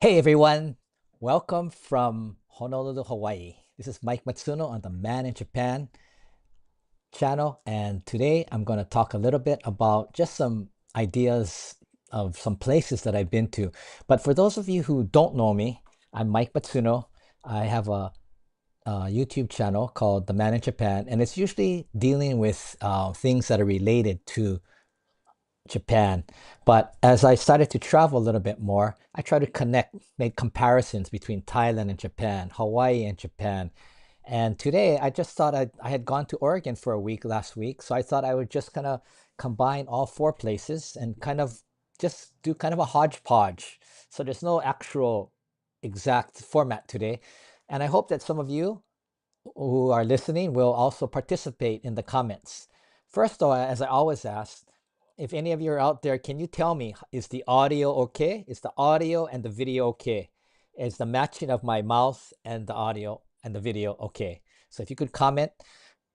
Hey everyone, welcome from Honolulu, Hawaii. This is Mike Matsuno on the Man in Japan channel, and today I'm going to talk a little bit about just some ideas of some places that I've been to. But for those of you who don't know me, I'm Mike Matsuno. I have a YouTube channel called The Man in Japan, and it's usually dealing with things that are related to Japan. But as I started to travel a little bit more, I try to connect, make comparisons between Thailand and Japan, Hawaii and Japan. And today I just thought I had gone to Oregon for a week last week. So I thought I would just kind of combine all four places and kind of just do kind of a hodgepodge. So there's no actual exact format today. And I hope that some of you who are listening will also participate in the comments. First, though, as I always ask, if any of you are out there, can you tell me, is the audio okay? Is the audio and the video okay? Is the matching of my mouth and the audio and the video okay? So if you could comment.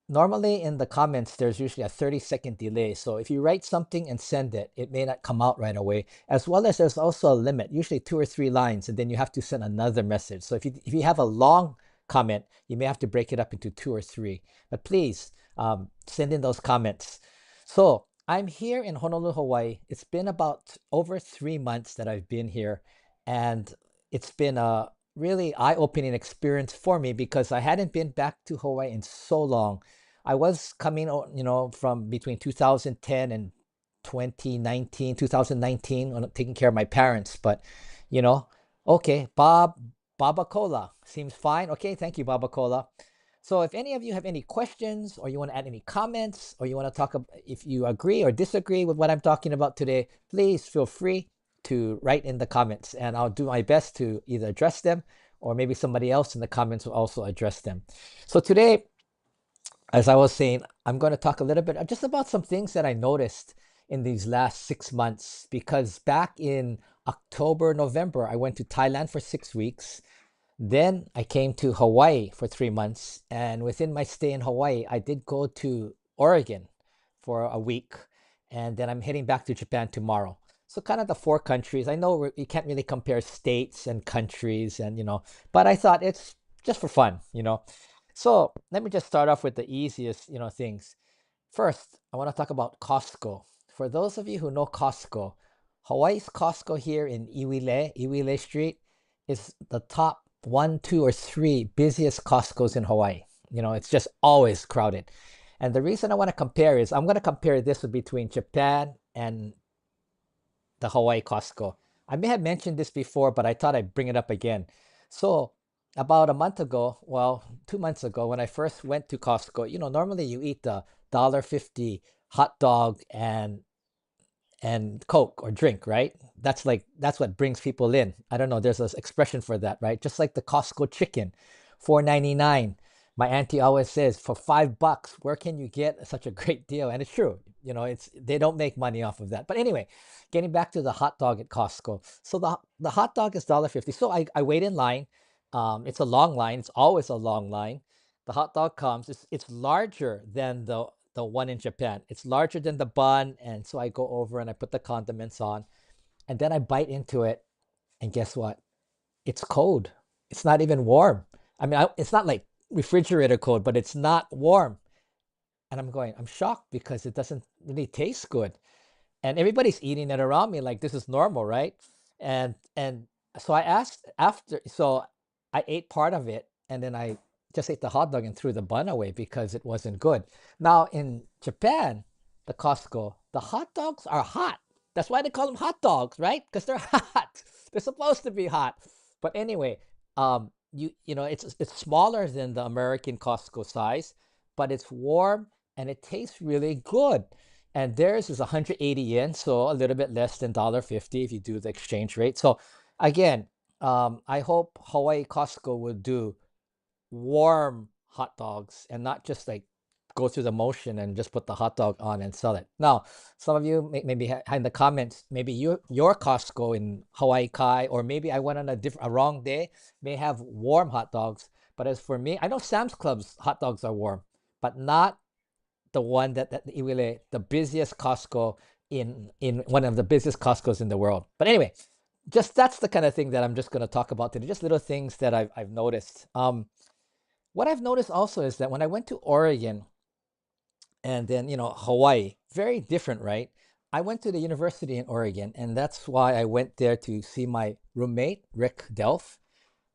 Normally in the comments, there's usually a 30-second delay. So if you write something and send it, it may not come out right away, as well as there's also a limit, usually 2 or 3 lines, and then you have to send another message. So if you have a long comment, you may have to break it up into 2 or 3. But please send in those comments. So I'm here in Honolulu, Hawaii. It's been about over 3 months that I've been here, and it's been a really eye-opening experience for me because I hadn't been back to Hawaii in so long. I was coming, from between 2010 and 2019, 2019, when I'm taking care of my parents. But, you know, okay, Baba Cola seems fine. Okay, thank you, Baba Cola. So if any of you have any questions or you want to add any comments or you want to talk about if you agree or disagree with what I'm talking about today, please feel free to write in the comments and I'll do my best to either address them or maybe somebody else in the comments will also address them. So today, as I was saying, I'm going to talk a little bit just about some things that I noticed in these last 6 months because back in October, November, I went to Thailand for 6 weeks. Then I came to Hawaii for 3 months. And within my stay in Hawaii, I did go to Oregon for a week. And then I'm heading back to Japan tomorrow. So kind of the four countries. I know you can't really compare states and countries but I thought it's just for fun. So let me just start off with the easiest, things. First, I want to talk about Costco. For those of you who know Costco, Hawaii's Costco here in Iwile Street is the top 1, 2, or 3 busiest Costco's in Hawaii. It's just always crowded. And the reason I want to compare is I'm going to compare this between Japan and the Hawaii Costco. I may have mentioned this before, but I thought I'd bring it up again. So about a month ago, well, 2 months ago, when I first went to Costco, normally you eat the $1.50 hot dog and Coke or drink, right? That's what brings people in. I don't know, there's an expression for that, right? Just like the Costco chicken, 4.99. My auntie always says, for $5, where can you get such a great deal? And it's true. It's they don't make money off of that. But anyway, getting back to the hot dog at Costco. So the hot dog is $1.50. So I wait in line. It's a long line. It's always a long line. The hot dog comes. It's larger than the one in Japan. It's larger than the bun, and so I go over and I put the condiments on, and then I bite into it, and guess what? It's cold. It's not even warm. I mean, it's not like refrigerator cold, but it's not warm. And I'm shocked because it doesn't really taste good. And everybody's eating it around me like this is normal, right? And so I asked after, so I ate part of it, and then I just ate the hot dog and threw the bun away because it wasn't good. Now in Japan, the Costco, the hot dogs are hot. That's why they call them hot dogs, right? Because they're hot. They're supposed to be hot. But anyway, it's smaller than the American Costco size, but it's warm and it tastes really good. And theirs is 180 yen, so a little bit less than $1.50 if you do the exchange rate. So again, I hope Hawaii Costco will do warm hot dogs and not just like go through the motion and just put the hot dog on and sell it. Now, some of you maybe in the comments, maybe your Costco in Hawaii Kai, or maybe I went on a wrong day, may have warm hot dogs. But as for me, I know Sam's Club's hot dogs are warm, but not the one that Iwile, the busiest Costco in one of the busiest Costco's in the world. But anyway, just that's the kind of thing that I'm just going to talk about today. Just little things that I've noticed. What I've noticed also is that when I went to Oregon and then Hawaii, very different, right? I went to the university in Oregon, and that's why I went there to see my roommate Rick Delph.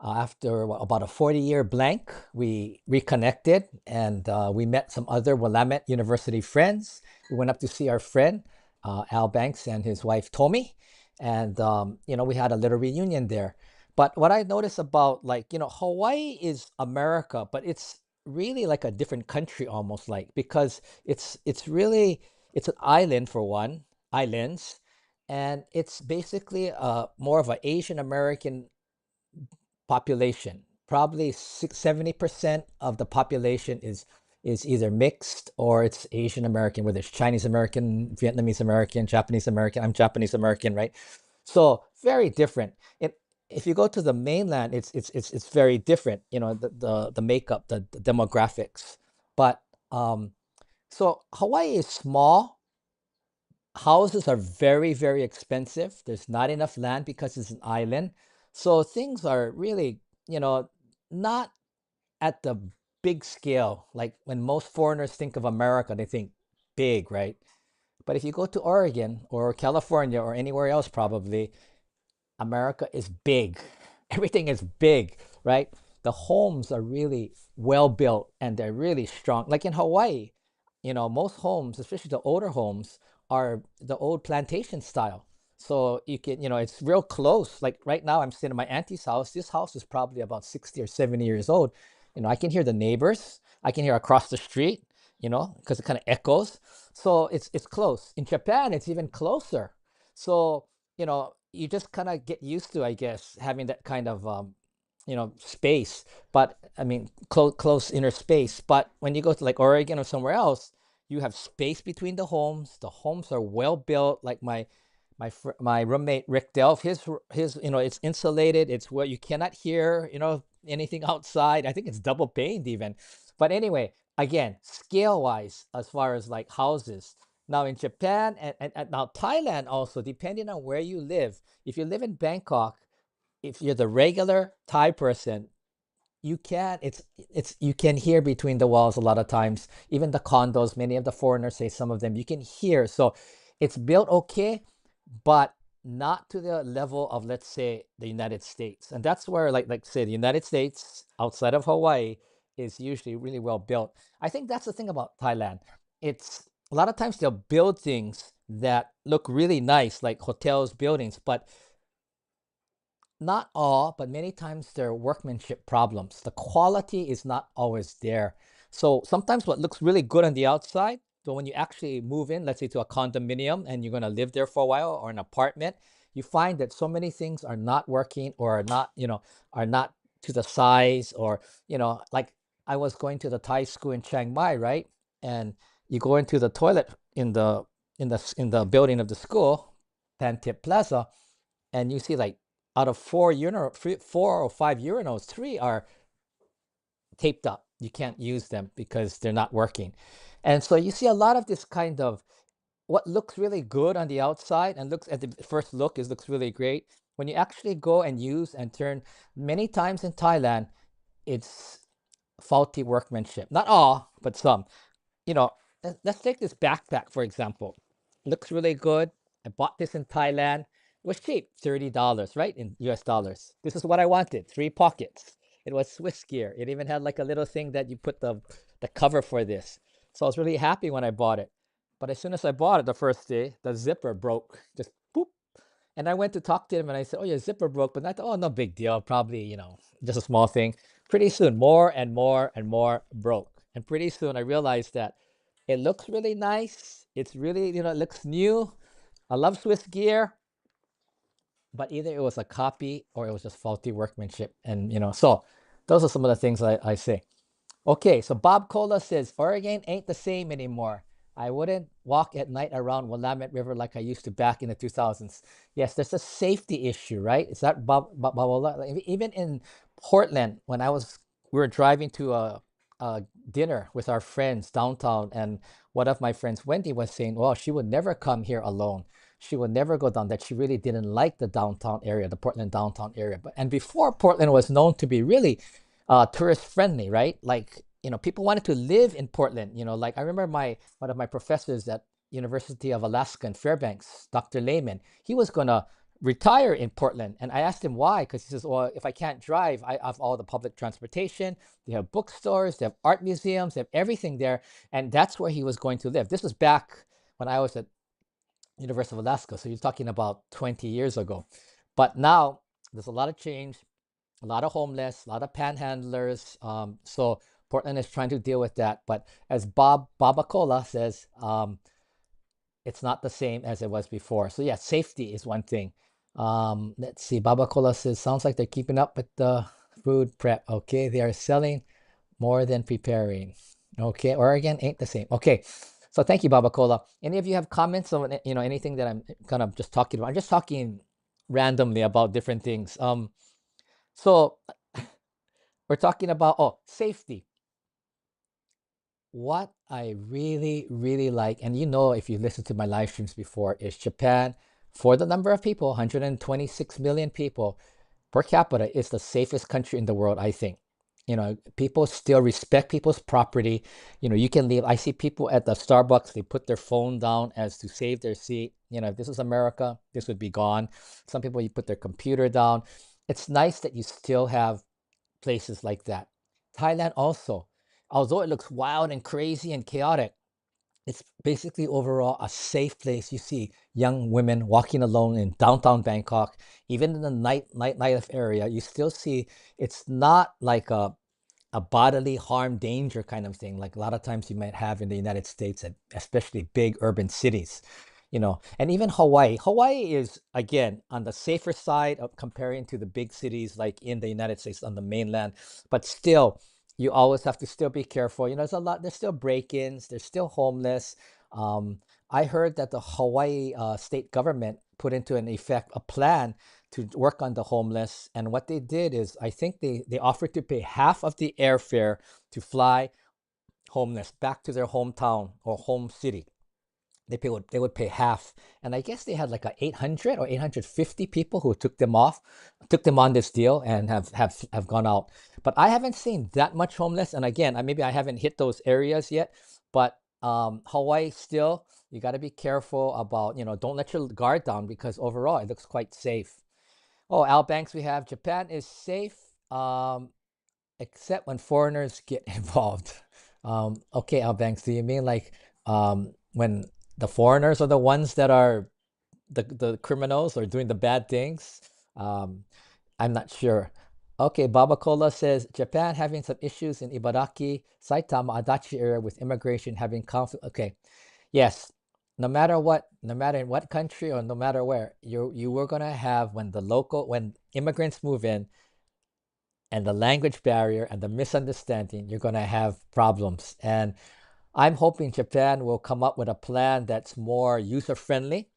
After about a 40-year blank, we reconnected and we met some other Willamette University friends. We went up to see our friend, Al Banks, and his wife, Tommy. And, we had a little reunion there. But what I noticed about, like, Hawaii is America, but it's really like a different country almost, like, because it's really, it's an island for one, islands, and it's basically more of an Asian American population. Probably 70% of the population is either mixed or it's Asian American, whether it's Chinese American, Vietnamese American, Japanese American. I'm Japanese American, right? So very different. If you go to the mainland, it's very different. The makeup, the demographics. But so Hawaii is small. Houses are very, very expensive. There's not enough land because it's an island. So things are really, not at the big scale. Like when most foreigners think of America, they think big, right? But if you go to Oregon or California or anywhere else, probably, America is big. Everything is big, right? The homes are really well built and they're really strong. Like in Hawaii, most homes, especially the older homes, are the old plantation style. So you can, it's real close. Like right now, I'm sitting in my auntie's house. This house is probably about 60 or 70 years old. I can hear the neighbors. I can hear across the street, because it kind of echoes. So it's close. In Japan, it's even closer. So you just kind of get used to, I guess, having that kind of space. But I mean, close inner space. But when you go to like Oregon or somewhere else, you have space between the homes. The homes are well built. Like my roommate Rick Delph, his it's insulated. It's where you cannot hear anything outside. I think it's double paned even. But anyway, again, scale wise, as far as like houses. Now in Japan and now Thailand also, depending on where you live, if you live in Bangkok, if you're the regular Thai person, you can it's you can hear between the walls a lot of times. Even the condos, many of the foreigners say some of them you can hear. So it's built okay, but not to the level of, let's say, the United States. And that's where, like say, the United States outside of Hawaii is usually really well built. I think that's the thing about Thailand. It's a lot of times they'll build things that look really nice, like hotels, buildings, but not all, but many times there are workmanship problems. The quality is not always there. So sometimes what looks really good on the outside, so when you actually move in, let's say to a condominium and you're going to live there for a while or an apartment, you find that so many things are not working or are not to the size or, like I was going to the Thai school in Chiang Mai, right? And you go into the toilet in the building of the school, Pantip Plaza, and you see like out of four or five urinals, three are taped up. You can't use them because they're not working. And so you see a lot of this kind of what looks really good on the outside and looks at the first look is looks really great. When you actually go and use and turn, many times in Thailand, it's faulty workmanship. Not all, but some. you know, let's take this backpack, for example. Looks really good. I bought this in Thailand. It was cheap, $30, right? In US dollars. This is what I wanted. Three pockets. It was Swiss gear. It even had like a little thing that you put the cover for this. So I was really happy when I bought it. But as soon as I bought it the first day, the zipper broke. Just boop. And I went to talk to him and I said, "Oh, your zipper broke." But I thought, "Oh, no big deal. Probably, just a small thing." Pretty soon, more and more and more broke. And pretty soon I realized that it looks really nice. It's really, it looks new. I love Swiss gear, but either it was a copy or it was just faulty workmanship. And, so those are some of the things I say. Okay, so Bob Cola says Oregon ain't the same anymore. I wouldn't walk at night around Willamette River like I used to back in the 2000s. Yes, there's a safety issue, right? Is that Bob Ola? Even in Portland, when we were driving to a dinner with our friends downtown, and one of my friends, Wendy, was saying, "Well, she would never come here alone." she would never go down, that she really didn't like the downtown area, the Portland downtown area. But and before, Portland was known to be really tourist friendly, right? Like, people wanted to live in Portland. Like I remember one of my professors at University of Alaska in Fairbanks, Dr. Lehman, he was gonna retire in Portland. And I asked him why, because he says, well, if I can't drive, I have all the public transportation. They have bookstores, they have art museums, they have everything there. And that's where he was going to live. This was back when I was at University of Alaska. So you're talking about 20 years ago. But now there's a lot of change, a lot of homeless, a lot of panhandlers. So Portland is trying to deal with that. But as Bob Babacola says, it's not the same as it was before. So yeah, safety is one thing. Let's see. Babacola says, sounds like they're keeping up with the food prep. Okay, they are selling more than preparing. Okay, Oregon ain't the same. Okay, so thank you, Babacola. Any of you have comments on anything that I'm kind of just talking about? I'm just talking randomly about different things. So we're talking about safety. What I really, really like, and if you listen to my live streams before, is Japan, for the number of people, 126 million people per capita, is the safest country in the world, I think. People still respect people's property. You can leave. I see people at the Starbucks, they put their phone down as to save their seat. If this is America, this would be gone. Some people, you put their computer down. It's nice that you still have places like that. Thailand also, although it looks wild and crazy and chaotic, it's basically overall a safe place. You see young women walking alone in downtown Bangkok, even in the nightlife area. You still see it's not like a bodily harm danger kind of thing, like a lot of times you might have in the United States, especially big urban cities. And even Hawaii is, again, on the safer side of comparing to the big cities like in the United States on the mainland. But still, you always have to still be careful. There's still break-ins, there's still homeless. I heard that the Hawaii state government put into an effect a plan to work on the homeless. And what they did is, I think they offered to pay half of the airfare to fly homeless back to their hometown or home city. They would pay half. And I guess they had like 800 or 850 people who took them on this deal and have gone out. But I haven't seen that much homeless. And again, maybe I haven't hit those areas yet. But Hawaii still, you got to be careful about, don't let your guard down, because overall it looks quite safe. Oh, Al Banks, we have Japan is safe, except when foreigners get involved. Okay, Al Banks, do you mean like when the foreigners are the ones that are the criminals or doing the bad things? I'm not sure. Okay, Babacola says Japan having some issues in Ibaraki, Saitama, Adachi area with immigration having conflict. Okay, yes. No matter in what country or no matter where, you were gonna have, when immigrants move in, and the language barrier and the misunderstanding, you're gonna have problems. And I'm hoping Japan will come up with a plan that's more user friendly,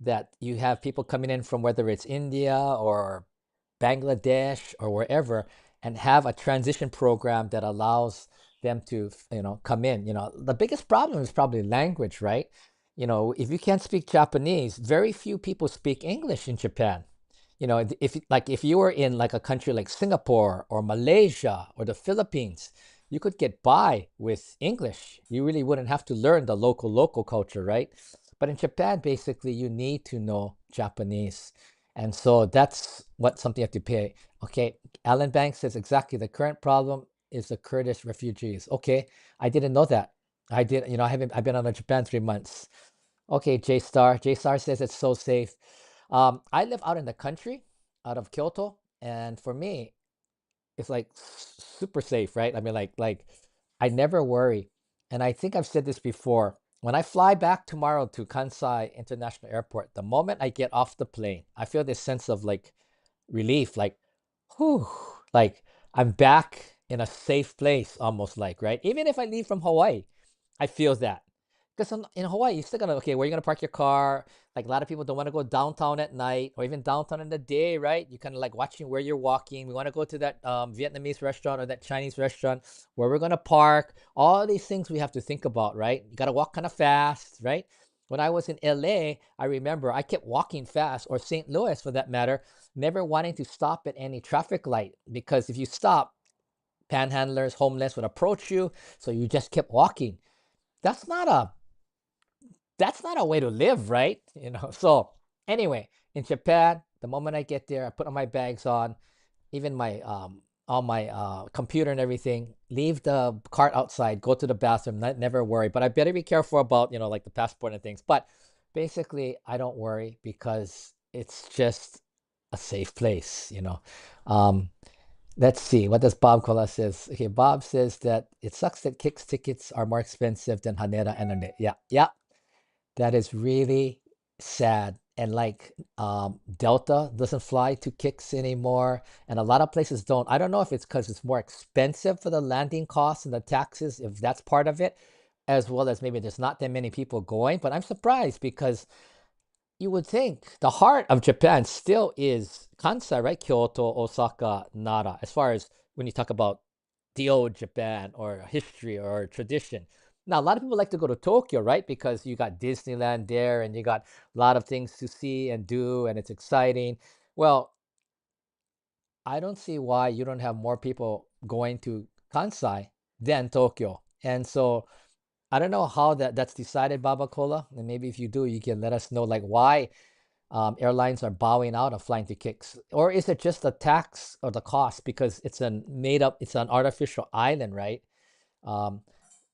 that you have people coming in from whether it's India or Bangladesh or wherever, and have a transition program that allows them to, come in. The biggest problem is probably language, right? If you can't speak Japanese, very few people speak English in Japan. If you were in like a country like Singapore or Malaysia or the Philippines, you could get by with English. You really wouldn't have to learn the local culture, right? But in Japan, basically, you need to know Japanese. And so that's something you have to pay. Okay, Alan Banks says exactly, the current problem is the Kurdish refugees. Okay, I didn't know that. I've been out of Japan 3 months. Okay, J Star. J Star says it's so safe. I live out in the country, out of Kyoto, and for me, it's like super safe, right? I mean, like I never worry. And I think I've said this before. When I fly back tomorrow to Kansai International Airport, the moment I get off the plane, I feel this sense of like relief, like, whew, like I'm back in a safe place, almost like, right? Even if I leave from Hawaii, I feel that. Because in Hawaii, you still gotta, okay, where are you gonna park your car? Like a lot of people don't want to go downtown at night or even downtown in the day, right? You kind of like watching where you're walking. We want to go to that Vietnamese restaurant or that Chinese restaurant, where we're gonna park. All these things we have to think about, right? You gotta walk kind of fast, right? When I was in LA, I remember I kept walking fast, or St. Louis for that matter, never wanting to stop at any traffic light, because if you stop, panhandlers, homeless would approach you, so you just kept walking. That's not a that's not a way to live, right? So anyway, in Japan, the moment I get there, I put on my bags on, even my on my computer and everything, leave the cart outside, go to the bathroom, never worry. But I better be careful about, like the passport and things. But basically, I don't worry because it's just a safe place. Um, let's see, what does Bob Kola says? Okay, Bob says that it sucks that Kicks tickets are more expensive than Haneda and Haneda. Yeah, yeah, that is really sad. And like Delta doesn't fly to Kicks anymore, and a lot of places don't. I don't know if it's because it's more expensive for the landing costs and the taxes, if that's part of it, as well as maybe there's not that many people going. But I'm surprised because you would think the heart of Japan still is Kansai, right? Kyoto, Osaka, Nara, as far as when you talk about the old Japan or history or tradition. Now, a lot of people like to go to Tokyo, right? Because you got Disneyland there and you got a lot of things to see and do, and it's exciting. Well, I don't see why you don't have more people going to Kansai than Tokyo. And so I don't know how that's decided, Baba Cola. And maybe if you do, you can let us know like why airlines are bowing out of flying to Kicks, or is it just the tax or the cost because it's an artificial island, right? Um,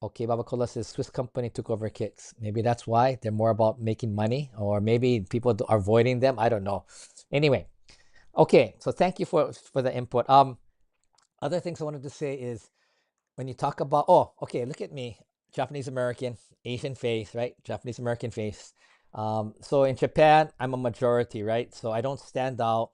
okay, Babacola says Swiss company took over Kicks. Maybe that's why they're more about making money, or maybe people are avoiding them. I don't know. Anyway, okay. So thank you for the input. Other things I wanted to say is when you talk about, oh, okay, look at me, Japanese American, Asian face, right? Japanese American face. So in Japan, I'm a majority, right? So I don't stand out,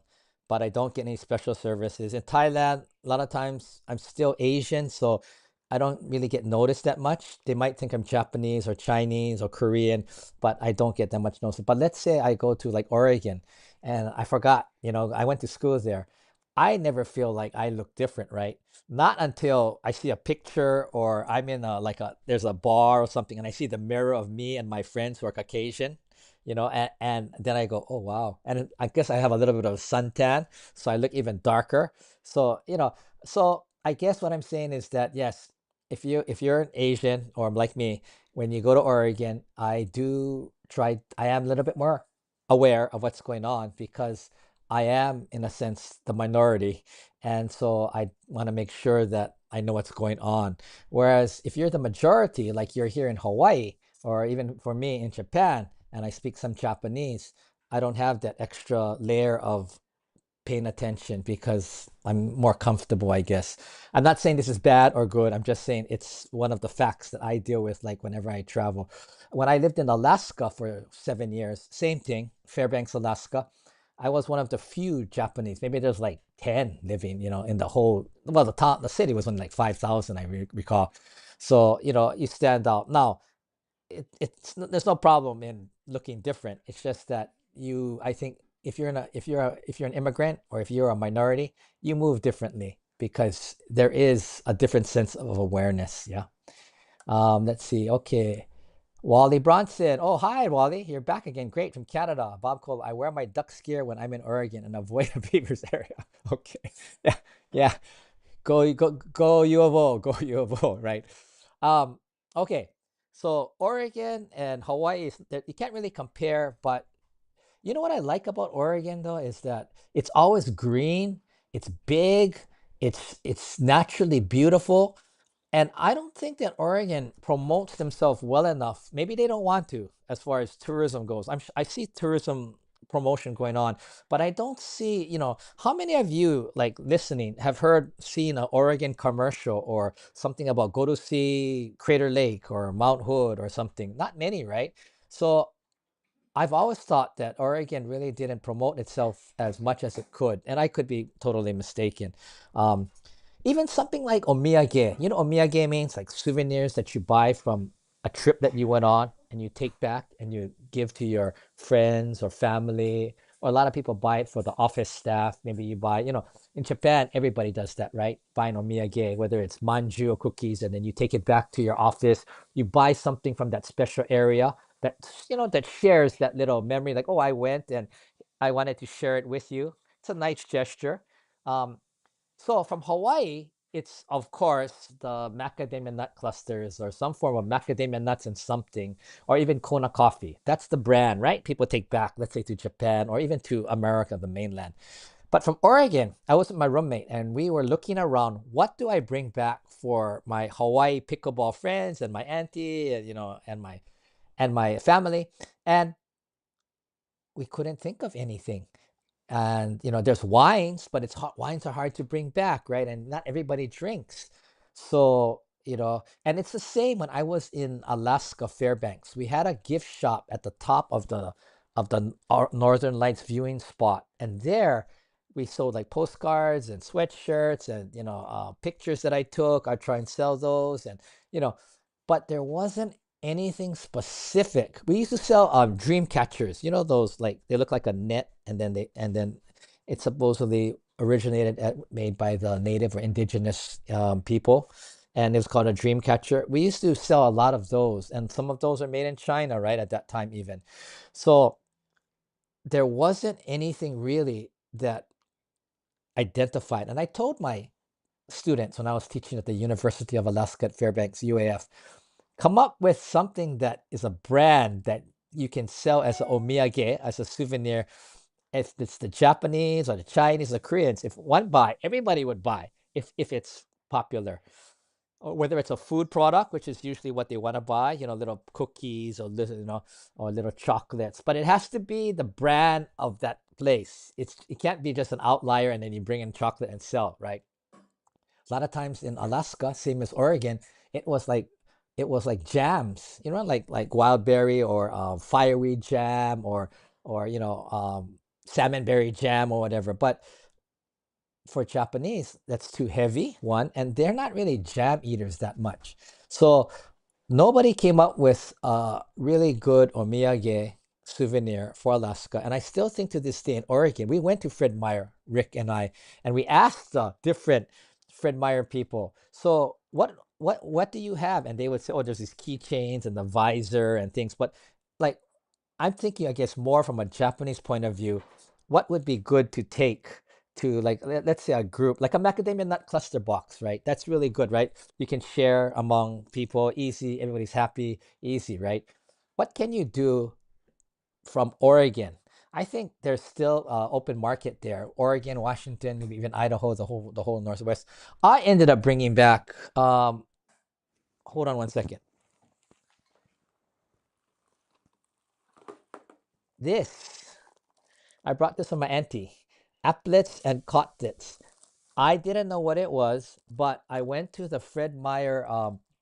but I don't get any special services. In Thailand, a lot of times I'm still Asian, so I don't really get noticed that much. They might think I'm Japanese or Chinese or Korean, but I don't get that much notice. But let's say I go to like Oregon and I forgot, I went to school there. I never feel like I look different, right? Not until I see a picture or I'm in there's a bar or something and I see the mirror of me and my friends who are Caucasian, and then I go, oh wow. And I guess I have a little bit of suntan, so I look even darker. So, so I guess what I'm saying is that yes, if you're an Asian or like me, when you go to Oregon, I am a little bit more aware of what's going on because I am, in a sense, the minority. And so I want to make sure that I know what's going on. Whereas if you're the majority, like you're here in Hawaii, or even for me in Japan, and I speak some Japanese, I don't have that extra layer of paying attention because I'm more comfortable, I guess. I'm not saying this is bad or good. I'm just saying it's one of the facts that I deal with, like whenever I travel. When I lived in Alaska for 7 years, same thing, Fairbanks, Alaska. I was one of the few Japanese. Maybe there's like 10 living, in the whole, well, the city was only like 5,000, I recall. So, you stand out. Now, there's no problem in looking different. It's just that I think if you're an immigrant or if you're a minority, you move differently because there is a different sense of awareness. Yeah. Let's see. Okay. Wally Bronson. Oh, hi, Wally. You're back again. Great, from Canada. Bob Cole. I wear my duck's gear when I'm in Oregon and avoid the beavers area. Okay. Yeah. Yeah. Go U of O. Go U of O. Right. Um, okay. So Oregon and Hawaii you can't really compare, but you know what I like about Oregon though is that it's always green, it's big, it's naturally beautiful, and I don't think that Oregon promotes themselves well enough. Maybe they don't want to as far as tourism goes. I see tourism promotion going on, but I don't see, how many of you like listening have seen an Oregon commercial or something about go to see Crater Lake or Mount Hood or something? Not many, right? So I've always thought that Oregon really didn't promote itself as much as it could, and I could be totally mistaken. Um, Even something like omiyage. You know, omiyage means like souvenirs that you buy from a trip that you went on and you take back and you give to your friends or family. Or a lot of people buy it for the office staff. Maybe you buy, in Japan, everybody does that, right? Buy an omiyage, whether it's manju or cookies, and then you take it back to your office. You buy something from that special area that that shares that little memory, like, oh, I went and I wanted to share it with you. It's a nice gesture. Um, so from Hawaii, it's of course the macadamia nut clusters or some form of macadamia nuts and something, or even Kona coffee. That's the brand, right? People take back, let's say, to Japan or even to America, the mainland. But from Oregon, I was with my roommate and we were looking around, what do I bring back for my Hawaii pickleball friends and my auntie and and my family? And we couldn't think of anything. And there's wines, but wines are hard to bring back, right? And not everybody drinks. So and it's the same when I was in Alaska, Fairbanks. We had a gift shop at the top of the Northern Lights viewing spot, and there we sold like postcards and sweatshirts and pictures that I took. I try and sell those, and you know but there wasn't anything specific. We used to sell dream catchers. You know those, like, they look like a net, and then it's supposedly made by the native or indigenous people, and it was called a dream catcher. We used to sell a lot of those, and some of those are made in China, right, at that time even. So there wasn't anything really that identified. And I told my students when I was teaching at the University of Alaska at Fairbanks, UAF, come up with something that is a brand that you can sell as an omiyage, as a souvenir. If it's the Japanese or the Chinese or Koreans, if one buy, everybody would buy if it's popular. Or whether it's a food product, which is usually what they want to buy, little cookies or or little chocolates. But it has to be the brand of that place. It can't be just an outlier and then you bring in chocolate and sell, right? A lot of times in Alaska, same as Oregon, it was like jams, like wild berry or fireweed jam or salmon berry jam or whatever. But for Japanese, that's too heavy, one, and they're not really jam eaters that much. So nobody came up with a really good omiyage souvenir for Alaska. And I still think to this day in Oregon, we went to Fred Meyer, Rick and I, and we asked the different Fred Meyer people, so what do you have? And they would say, oh, there's these keychains and the visor and things. But like, I'm thinking, I guess, more from a Japanese point of view, what would be good to take to, like, let's say a group, like a macadamia nut cluster box, right? That's really good, right? You can share among people, easy, everybody's happy, easy, right? What can you do from Oregon? I think there's still open market there. Oregon, Washington, maybe even Idaho, the whole Northwest. I ended up bringing back. Hold on one second. This I brought this from my auntie. Applets and Kotlets. I didn't know what it was, but I went to the Fred Meyer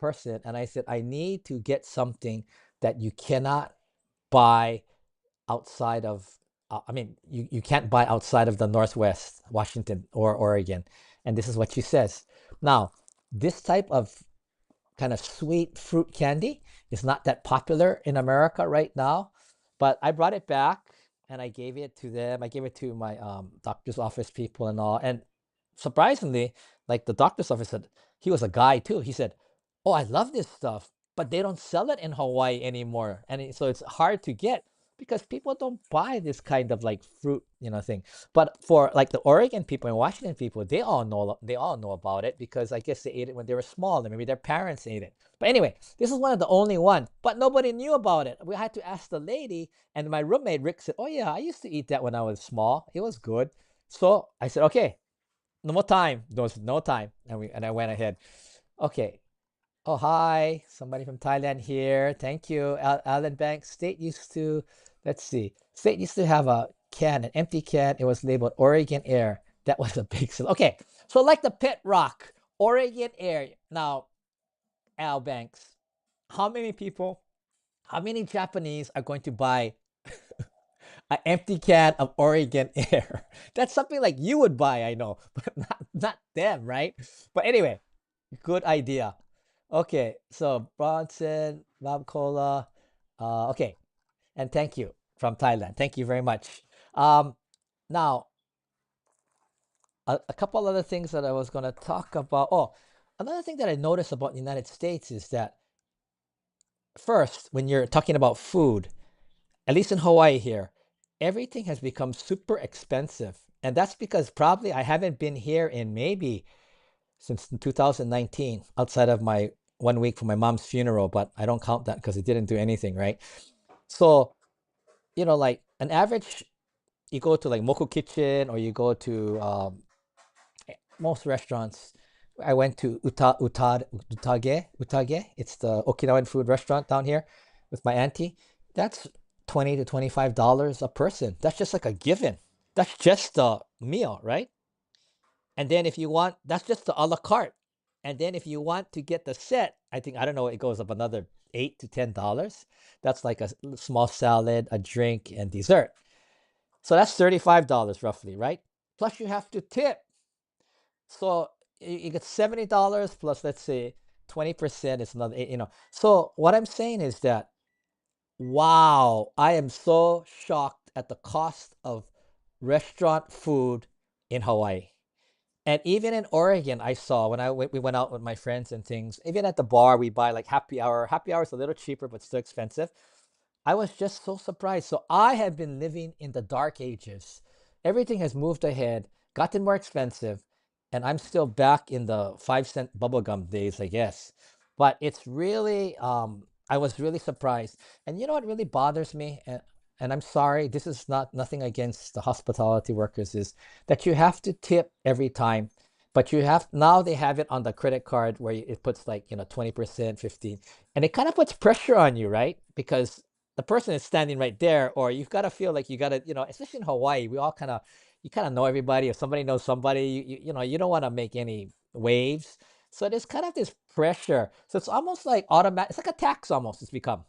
person and I said, I need to get something that you cannot buy outside of, I mean, you can't buy outside of the Northwest, Washington or Oregon. And this is what she says. Now, this type of kind of sweet fruit candy is not that popular in America right now, but I brought it back and I gave it to them. I gave it to my doctor's office people and all. And surprisingly, like, the doctor's office said, he was a guy too. He said, "Oh, I love this stuff, but they don't sell it in Hawaii anymore." And so it's hard to get because people don't buy this kind of like fruit, thing. But for like the Oregon people and Washington people, they all know about it because I guess they ate it when they were small, and maybe their parents ate it. But anyway, this is one of the only one, but nobody knew about it. We had to ask the lady, and my roommate Rick said, "Oh yeah, I used to eat that when I was small. It was good." So I said, "Okay, no more time. There's no time," and I went ahead. Okay. Oh, hi. Somebody from Thailand here. Thank you. Allen Bank. Let's see. State used to have an empty can. It was labeled Oregon Air. That was a big sale. Okay. So, like the pet rock, Oregon Air. Now, Al Banks, how many people, how many Japanese are going to buy an empty can of Oregon Air? That's something like you would buy, I know, but not them, right? But anyway, good idea. Okay, so Bronson, Bob Cola. Okay, and thank you from Thailand. Thank you very much. Um, Now, a couple other things that I was going to talk about. Oh, another thing that I noticed about the United States is that first, when you're talking about food, at least in Hawaii here, everything has become super expensive. And that's because probably I haven't been here in maybe since 2019, outside of my 1 week for my mom's funeral, but I don't count that because it didn't do anything, right? So, like an average, you go to like Moku Kitchen or you go to most restaurants. I went to Utage. It's the Okinawan food restaurant down here with my auntie. That's $20 to $25 a person. That's just like a given. That's just a meal, right? And then if you want, that's just the a la carte. And then if you want to get the set, I don't know, it goes up another $8 to $10. That's like a small salad, a drink, and dessert. So that's $35 roughly, right? Plus you have to tip. So you get $70 plus, let's say, 20% is another eight. So what I'm saying is that, wow, I am so shocked at the cost of restaurant food in Hawaii. And even in Oregon, I saw when we went out with my friends and things, even at the bar, we buy like happy hour. Happy hour is a little cheaper, but still expensive. I was just so surprised. So I have been living in the dark ages. Everything has moved ahead, gotten more expensive, and I'm still back in the 5-cent bubblegum days, I guess. But it's really, I was really surprised. And you know what really bothers me? And I'm sorry, this is not nothing against the hospitality workers, is that you have to tip every time. But you have now they have it on the credit card where it puts like, 20%, 15, and it kind of puts pressure on you, right? Because the person is standing right there, or you've got to feel like you got to, especially in Hawaii, we all kind of, you kind of know everybody. If somebody knows somebody, you don't want to make any waves. So there's kind of this pressure. So it's almost like automatic. It's like a tax almost. It's become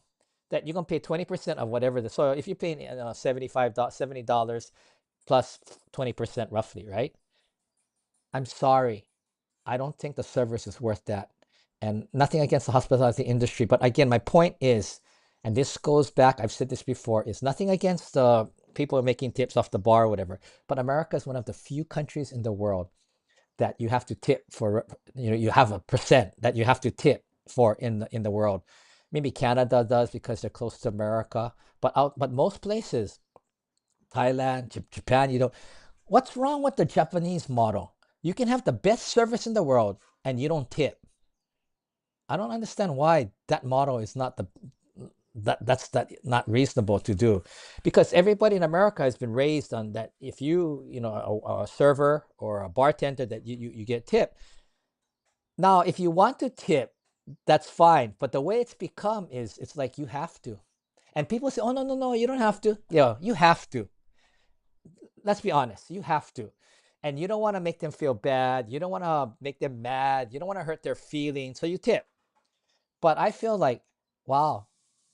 that you're gonna pay 20% of whatever the. So if you're paying $70 plus 20% roughly, right? I'm sorry, I don't think the service is worth that. And nothing against the hospitality industry, but again, my point is, and this goes back, I've said this before, is nothing against the people making tips off the bar or whatever, but America is one of the few countries in the world that you have to tip for, you have a percent that you have to tip for in the world. Maybe Canada does because they're close to America, but most places, Thailand, Japan, you don't. What's wrong with the Japanese model? You can have the best service in the world and you don't tip. I don't understand why that model is not that's not reasonable to do, because everybody in America has been raised on that. If a server or a bartender, that you get tip. Now, if you want to tip, that's fine. But the way it's become is it's like you have to. And people say, oh, no, no, no, you don't have to. Yeah, you have to. Let's be honest, you have to. And you don't want to make them feel bad. You don't want to make them mad. You don't want to hurt their feelings. So you tip. But I feel like, wow.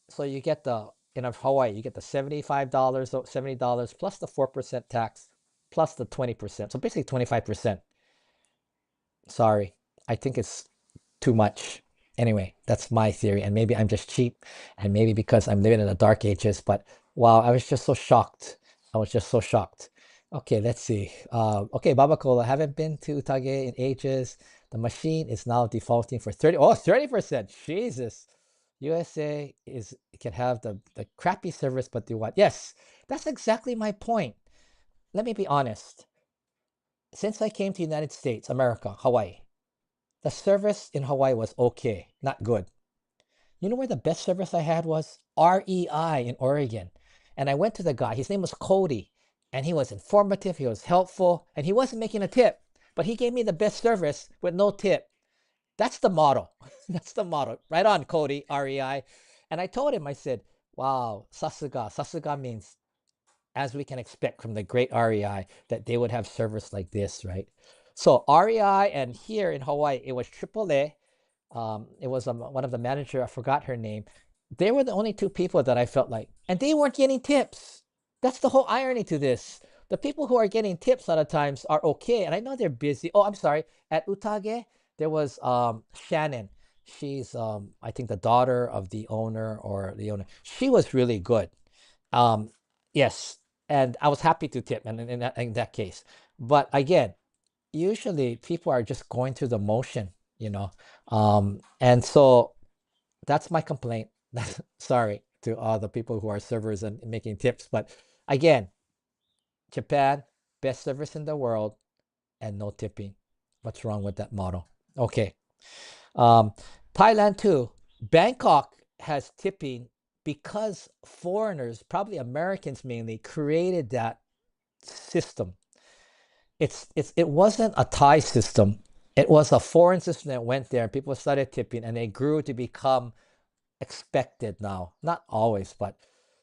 So you get in Hawaii, you get the $75, $70 plus the 4% tax, plus the 20%. So basically 25%. Sorry. I think it's too much. Anyway, that's my theory. And maybe I'm just cheap, and maybe because I'm living in the dark ages, but wow, I was just so shocked. I was just so shocked. Okay, let's see. Okay, Baba Cola, haven't been to Tage in ages. The machine is now defaulting for 30%. Jesus. USA can have the crappy service, but do what? Yes, that's exactly my point. Let me be honest. Since I came to United States, America, Hawaii, the service in Hawaii was okay, not good. You know where the best service I had was? REI in Oregon. And I went to the guy, his name was Cody, and he was informative, he was helpful, and he wasn't making a tip, but he gave me the best service with no tip. That's the model. That's the model. Right on, Cody, REI. And I told him, I said, wow, Sasuga. Sasuga means as we can expect from the great REI, that they would have service like this, right? So REI, and here in Hawaii, it was AAA. It was one of the manager, I forgot her name. They were the only two people that I felt like, and they weren't getting tips. That's the whole irony to this. The people who are getting tips a lot of times are okay, and I know they're busy. Oh, I'm sorry. At Utage, there was Shannon. She's I think the daughter of the owner or the owner. She was really good. Um, yes, and I was happy to tip, and in that case. But again, usually people are just going through the motion, and so that's my complaint. Sorry to all the people who are servers and making tips, but again, Japan, best service in the world and no tipping. What's wrong with that model? Okay. Um, Thailand too. Bangkok has tipping because foreigners, probably Americans mainly, created that system. It wasn't a Thai system. It was a foreign system that went there and people started tipping and they grew to become expected now. Not always, but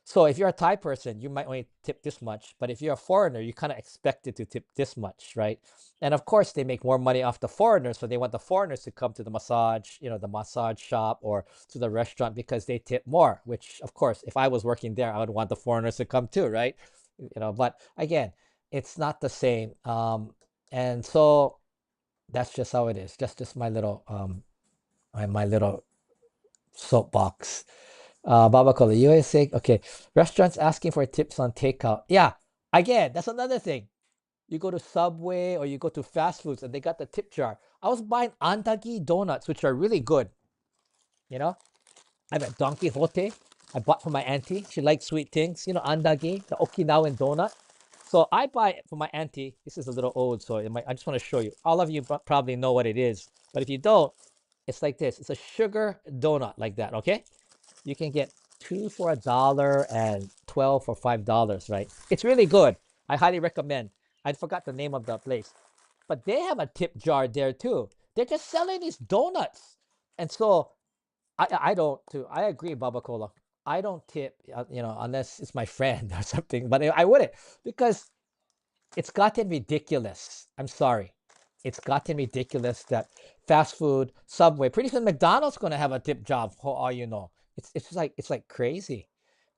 so if you're a Thai person, you might only tip this much, but if you're a foreigner, you kind of expected to tip this much, right? And of course, they make more money off the foreigners, so they want the foreigners to come to the massage, the massage shop or to the restaurant because they tip more, which of course, if I was working there, I would want the foreigners to come too, right? But again, it's not the same. And so that's just how it is. Just my little my little soapbox. Baba Cola, USA. Okay. Restaurants asking for tips on takeout. Yeah. Again, that's another thing. You go to Subway or you go to fast foods and they got the tip jar. I was buying andagi donuts, which are really good. You know, I'm at Don Quixote. I bought for my auntie. She likes sweet things. Andagi, the Okinawan donut. So I buy it for my auntie. This is a little old, so I just want to show you. All of you probably know what it is, but if you don't, it's like this. It's a sugar donut like that, okay? You can get two for $1 and 12 for $5, right? It's really good. I highly recommend. I forgot the name of the place, but they have a tip jar there too. They're just selling these donuts, and so I don't too. I agree, Baba Cola. I don't tip, unless it's my friend or something. But I wouldn't because it's gotten ridiculous. I'm sorry. It's gotten ridiculous that fast food, Subway, pretty soon McDonald's gonna have a tip job for all you know. It's like crazy.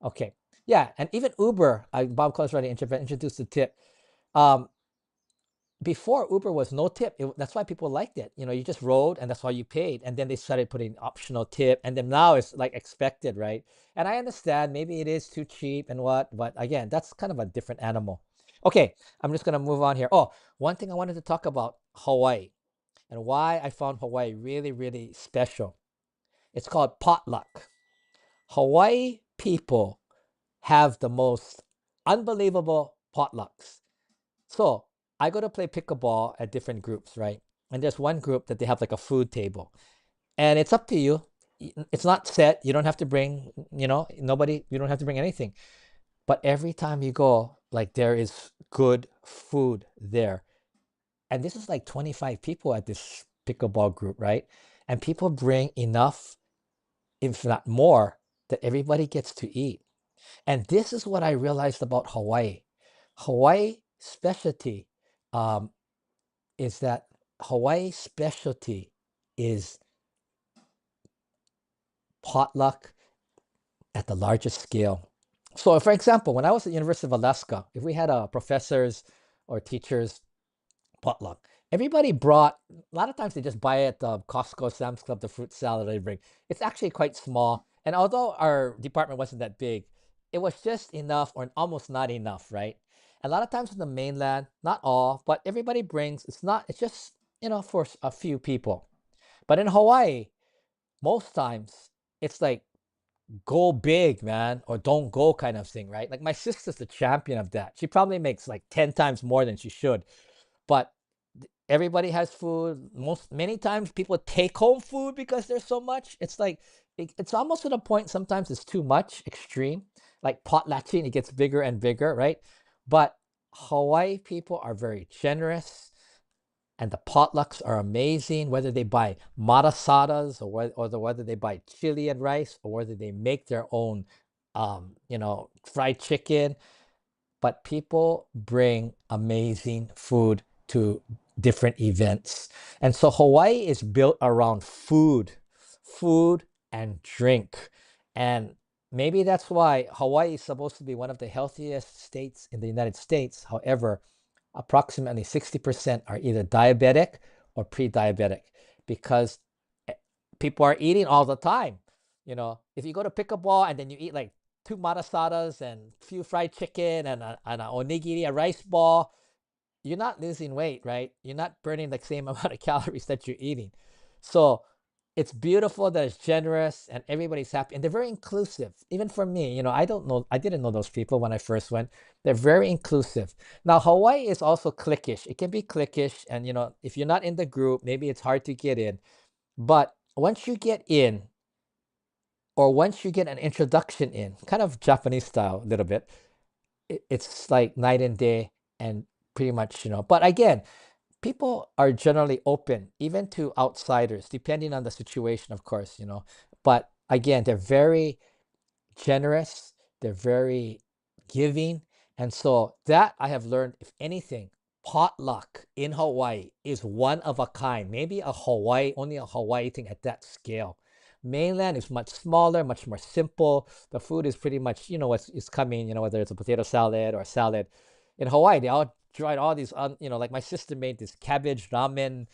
Okay. Yeah, and even Uber, Bob Close already introduced the tip. Um, Before Uber was no tip. That's why people liked it. You just rode and that's why you paid. And then they started putting optional tip. And then now it's like expected, right? And I understand maybe it is too cheap and what, but again, that's kind of a different animal. Okay, I'm just gonna move on here. Oh, one thing I wanted to talk about Hawaii and why I found Hawaii really, really special. It's called potluck. Hawaii people have the most unbelievable potlucks. So I go to play pickleball at different groups, right? And there's one group that they have like a food table, and it's up to you. It's not set. You don't have to bring, nobody. You don't have to bring anything. But every time you go, like there is good food there, and this is like 25 people at this pickleball group, right? And people bring enough, if not more, that everybody gets to eat. And this is what I realized about Hawaii. Hawaii specialty. Um, is that Hawaii's specialty is potluck at the largest scale. So, for example, when I was at University of Alaska, if we had a professors or teachers potluck, everybody brought. A lot of times they just buy it at the Costco, Sam's Club, the fruit salad they bring. It's actually quite small, and although our department wasn't that big, it was just enough or almost not enough, right? A lot of times in the mainland, not all, but everybody brings. It's not. It's just for a few people. But in Hawaii, most times it's like go big, man, or don't go kind of thing, right? Like my sister's the champion of that. She probably makes like 10 times more than she should. But everybody has food. Many times people take home food because there's so much. It's like it's almost to the point sometimes it's too much, extreme. Like potlatching, it gets bigger and bigger, right? But Hawaii people are very generous and the potlucks are amazing. Whether they buy matasadas or whether they buy chili and rice or whether they make their own, fried chicken. But people bring amazing food to different events, and so Hawaii is built around food and drink, and maybe that's why Hawaii is supposed to be one of the healthiest states in the United States. However, approximately 60% are either diabetic or pre-diabetic because eh, people are eating all the time. If you go to pick a ball and then you eat like two matasadas and few fried chicken and a onigiri, a rice ball, you're not losing weight, right? You're not burning the same amount of calories that you're eating. So it's beautiful, that it's generous, and everybody's happy, and they're very inclusive. Even for me, I didn't know those people when I first went. They're very inclusive. Now, Hawaii is also cliquish. It can be cliquish, and if you're not in the group, maybe it's hard to get in. But once you get in, or once you get an introduction in, kind of Japanese style a little bit, it's like night and day, and pretty much. But again, people are generally open even to outsiders, depending on the situation, of course. But again, they're very generous, they're very giving. And so that I have learned, if anything, potluck in Hawaii is one of a kind. Maybe only a Hawaii thing at that scale. Mainland is much smaller, much more simple. The food is pretty much, what's coming, whether it's a potato salad or a salad. In Hawaii, they all tried all these, like my sister made this cabbage ramen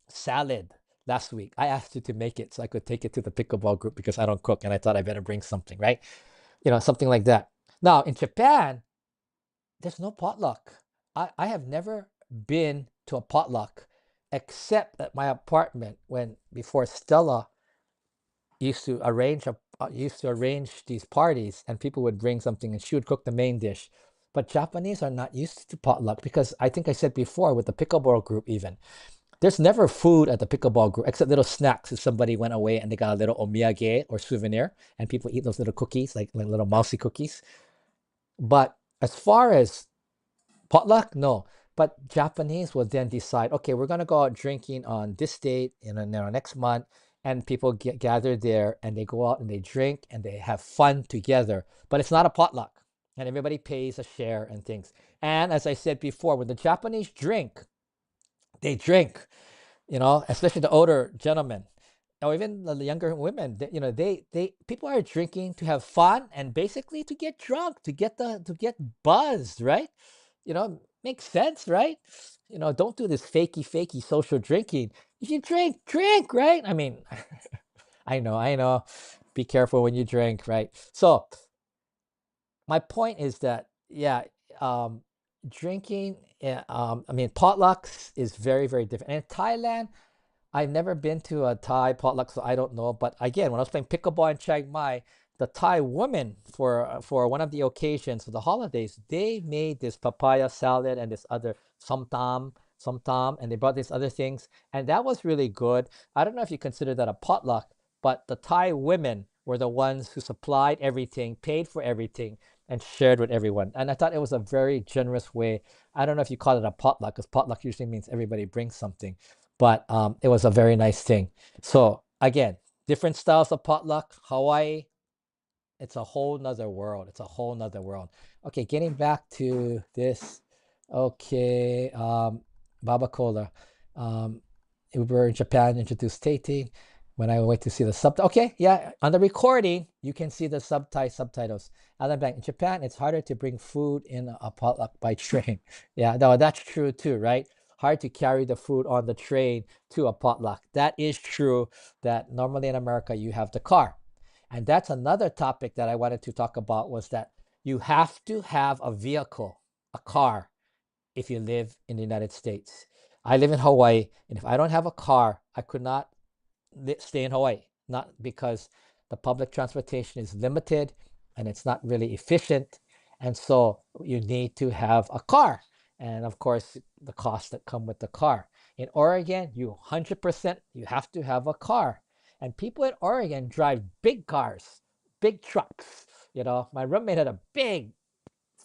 salad last week. I asked her to make it so I could take it to the pickleball group because I don't cook, and I thought I better bring something, right? Something like that. Now, in Japan, there's no potluck. I have never been to a potluck except at my apartment when before Stella used to arrange these parties, and people would bring something and she would cook the main dish. But Japanese are not used to potluck because I think I said before with the pickleball group even, there's never food at the pickleball group except little snacks if somebody went away and they got a little omiyage or souvenir, and people eat those little cookies, like little mousy cookies. But as far as potluck, no. But Japanese will then decide, okay, we're gonna go out drinking on this date next month, and people get gathered there and they go out and they drink and they have fun together. But it's not a potluck, and everybody pays a share and things. And as I said before, when the Japanese drink, they drink, especially the older gentlemen or even the younger women. They people are drinking to have fun and basically to get drunk, to get buzzed, right? Makes sense, right? Don't do this fakey social drinking. If you drink, right? I mean, I know. Be careful when you drink, right? So my point is that, yeah, um, drinking. I mean, potlucks is very, very different. And in Thailand, I've never been to a Thai potluck, so I don't know. But again, when I was playing pickleball in Chiang Mai, the Thai women for one of the occasions for the holidays, they made this papaya salad and this other some tam, and they brought these other things, and that was really good. I don't know if you consider that a potluck, but the Thai women were the ones who supplied everything, paid for everything, and shared with everyone. And I thought it was a very generous way. I don't know if you call it a potluck, because potluck usually means everybody brings something, but it was a very nice thing. So again, different styles of potluck. Hawaii, it's a whole nother world. It's a whole nother world. Okay, getting back to this. Okay, Baba Cola. We were in Japan, introduced Tate. When I went to see the okay, yeah, on the recording, you can see the subtitles. Alan Bank, in Japan, it's harder to bring food in a potluck by train. Yeah, no, that's true too, right? Hard to carry the food on the train to a potluck. That is true, that normally in America, you have the car. And that's another topic that I wanted to talk about, was that you have to have a vehicle, a car, if you live in the United States. I live in Hawaii, and if I don't have a car, I could not stay in Hawaii. Not because the public transportation is limited and it's not really efficient. And so you need to have a car. And of course, the costs that come with the car. In Oregon, you 100%, you have to have a car. And people in Oregon drive big cars, big trucks. My roommate had a big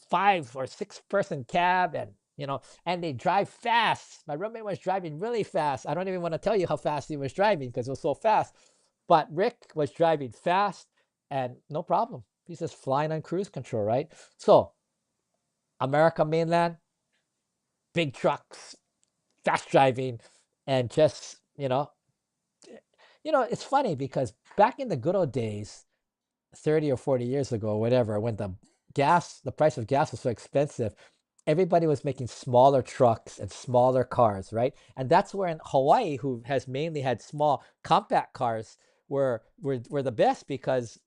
5 or 6 person cab, and they drive fast. My roommate was driving really fast. I don't even want to tell you how fast he was driving because it was so fast. But Rick was driving fast and no problem. He's just flying on cruise control, right? So America mainland, big trucks, fast driving, and just, it's funny because back in the good old days, 30 or 40 years ago, whatever, when the price of gas was so expensive, everybody was making smaller trucks and smaller cars, right? And that's where in Hawaii, who has mainly had small compact cars, were the best, because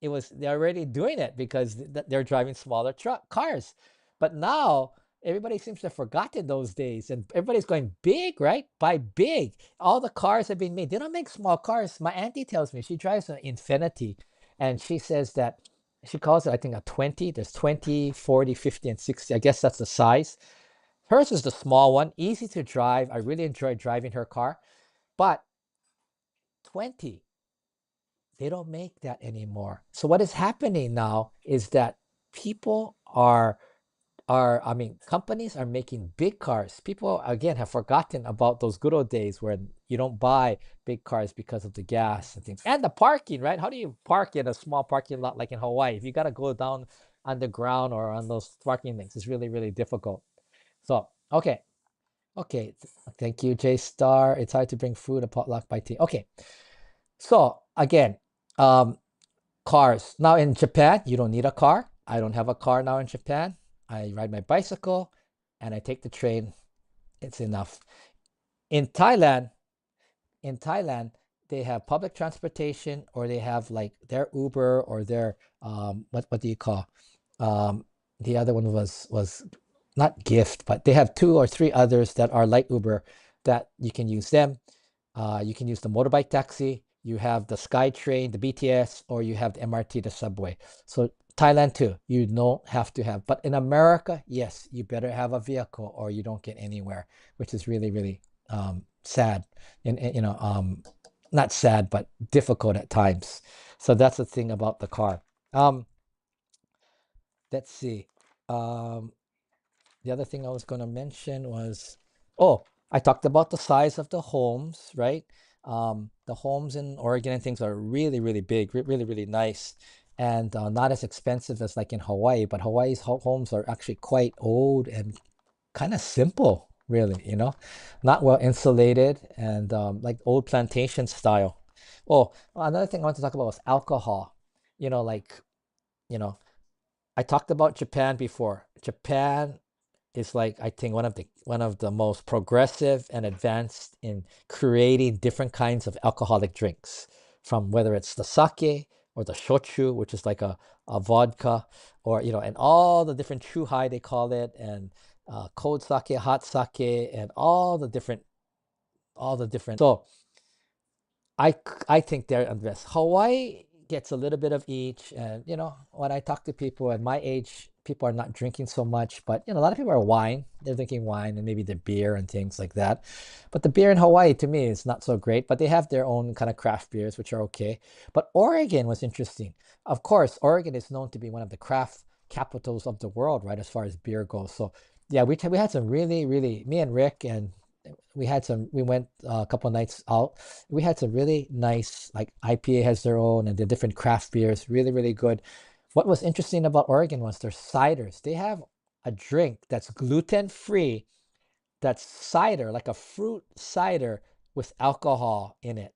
they're already doing it because they're driving smaller truck cars. But now Everybody seems to have forgotten those days, and everybody's going big, right? Buy big. All the cars have been made. They don't make small cars. My auntie tells me she drives an Infinity, and she says that she calls it, I think, a 20. There's 20, 40, 50, and 60. I guess that's the size. Hers is the small one, easy to drive. I really enjoy driving her car. But 20, they don't make that anymore. So what is happening now is that people I mean, companies are making big cars. People again have forgotten about those good old days when you don't buy big cars because of the gas and things and the parking, right? How do you park in a small parking lot like in Hawaii? If you got to go down underground or on those parking things, it's really, really difficult. So, okay. Okay. Thank you, J Star. It's hard to bring food a potluck by tea. Okay. So again, um, cars. Now in Japan, you don't need a car. I don't have a car now in Japan. I ride my bicycle and I take the train. It's enough. In Thailand, in Thailand, they have public transportation or they have like their Uber or their what do you call? Um, the other one was not gift, but they have two or three others that are like Uber that you can use them. You can use the motorbike taxi. You have the SkyTrain, the BTS, or you have the MRT, the subway. So Thailand too, you don't have to have. But in America, yes, you better have a vehicle or you don't get anywhere, which is really, really sad. And not sad, but difficult at times. So that's the thing about the car. Um, let's see. Um, the other thing I was going to mention was, oh, I talked about the size of the homes, right? The homes in Oregon and things are really, really big, really, really nice, and not as expensive as like in Hawaii. But Hawaii's homes are actually quite old and kind of simple, really, not well insulated and like old plantation style. Oh, another thing I want to talk about was alcohol. Like, you know, I talked about Japan before. Japan is like I think one of the most progressive and advanced in creating different kinds of alcoholic drinks, from whether it's the sake or the shochu, which is like a vodka, or and all the different chuhai they call it, and cold sake, hot sake, and all the different. So I think they're the best. Hawaii gets a little bit of each, and when I talk to people at my age, people are not drinking so much, but a lot of people are wine. They're drinking wine and maybe the beer and things like that. But the beer in Hawaii to me is not so great, but they have their own kind of craft beers, which are okay. But Oregon was interesting. Of course, Oregon is known to be one of the craft capitals of the world, right, as far as beer goes. So yeah, we had some really, really, me and Rick and we went a couple nights out. We had some really nice, like IPA has their own and the different craft beers, really, really good. What was interesting about Oregon was their ciders. They have a drink that's gluten free, that's cider, like a fruit cider with alcohol in it.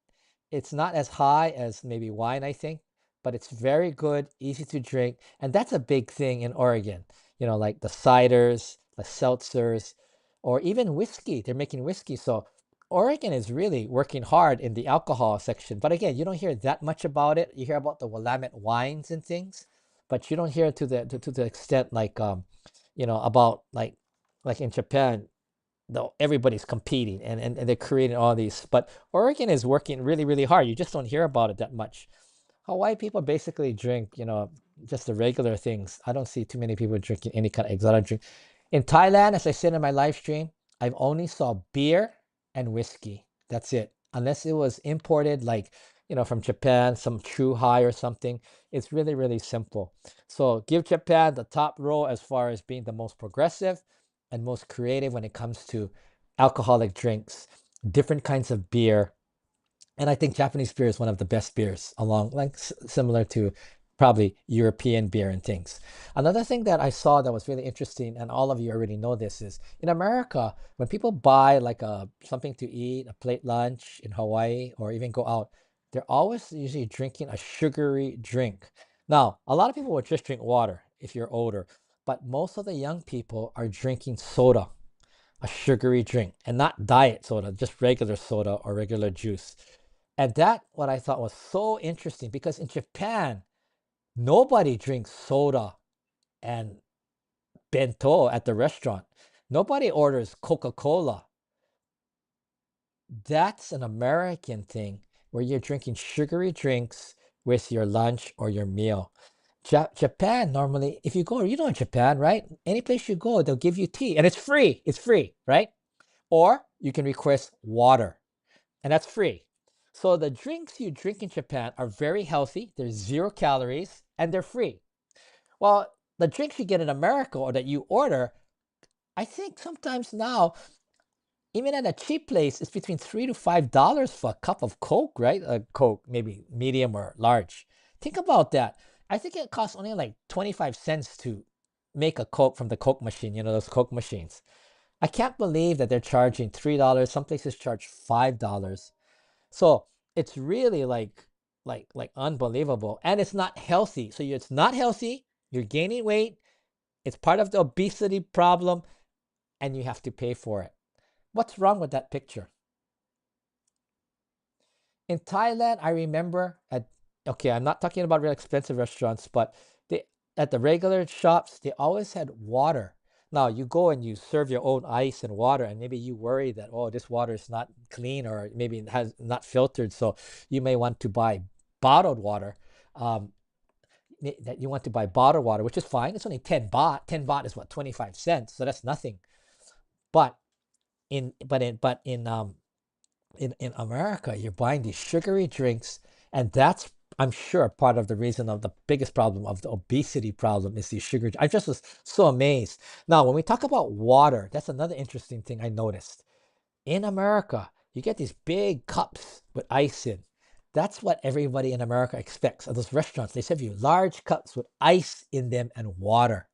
It's not as high as maybe wine, I think, but it's very good, easy to drink. And that's a big thing in Oregon, like the ciders, the seltzers, or even whiskey. They're making whiskey. So Oregon is really working hard in the alcohol section. But again, you don't hear that much about it. You hear about the Willamette wines and things, but you don't hear it to the extent like about like in Japan, though everybody's competing and they're creating all these. But Oregon is working really, really hard. You just don't hear about it that much. Hawaii people basically drink, just the regular things. I don't see too many people drinking any kind of exotic drink. In Thailand, as I said in my live stream, I've only saw beer and whiskey. That's it. Unless it was imported, like, from Japan, some true high or something. It's really, really simple. So give Japan the top role as far as being the most progressive and most creative when it comes to alcoholic drinks, different kinds of beer, and I think Japanese beer is one of the best beers, along like similar to probably European beer and things. Another thing that I saw that was really interesting, and all of you already know this, is in America, when people buy like a something to eat, a plate lunch in Hawaii, or even go out, they're always usually drinking a sugary drink. Now, a lot of people would just drink water if you're older, but most of the young people are drinking soda, a sugary drink, and not diet soda, just regular soda or regular juice. And that what I thought was so interesting, because in Japan, nobody drinks soda and bento at the restaurant. Nobody orders Coca-Cola. That's an American thing where you're drinking sugary drinks with your lunch or your meal. Japan normally, if you go, you know Japan, right? Any place you go, they'll give you tea and it's free. It's free, right? Or you can request water and that's free. So the drinks you drink in Japan are very healthy. There's 0 calories and they're free. Well, the drinks you get in America or that you order, I think sometimes now even at a cheap place, it's between $3 to $5 for a cup of Coke, right? A Coke, maybe medium or large. Think about that. I think it costs only like 25 cents to make a Coke from the Coke machine, you know, those Coke machines. I can't believe that they're charging $3. Some places charge $5. So it's really like unbelievable. And it's not healthy. So it's not healthy. You're gaining weight. It's part of the obesity problem, and you have to pay for it. What's wrong with that picture? In Thailand, I remember okay, I'm not talking about real expensive restaurants, but they at the regular shops, they always had water. Now you go and you serve your own ice and water, and maybe you worry that, oh, this water is not clean or maybe it has not filtered, so you may want to buy bottled water. Um, that you want to buy bottled water, which is fine. It's only 10 baht. 10 baht is what, 25 cents, so that's nothing. But in America, you're buying these sugary drinks, and that's, I'm sure, part of the reason of the biggest problem of the obesity problem is these sugar. I just was so amazed. Now, when we talk about water, that's another interesting thing I noticed. In America, you get these big cups with ice in. That's what everybody in America expects. At those restaurants, they serve you large cups with ice in them and water.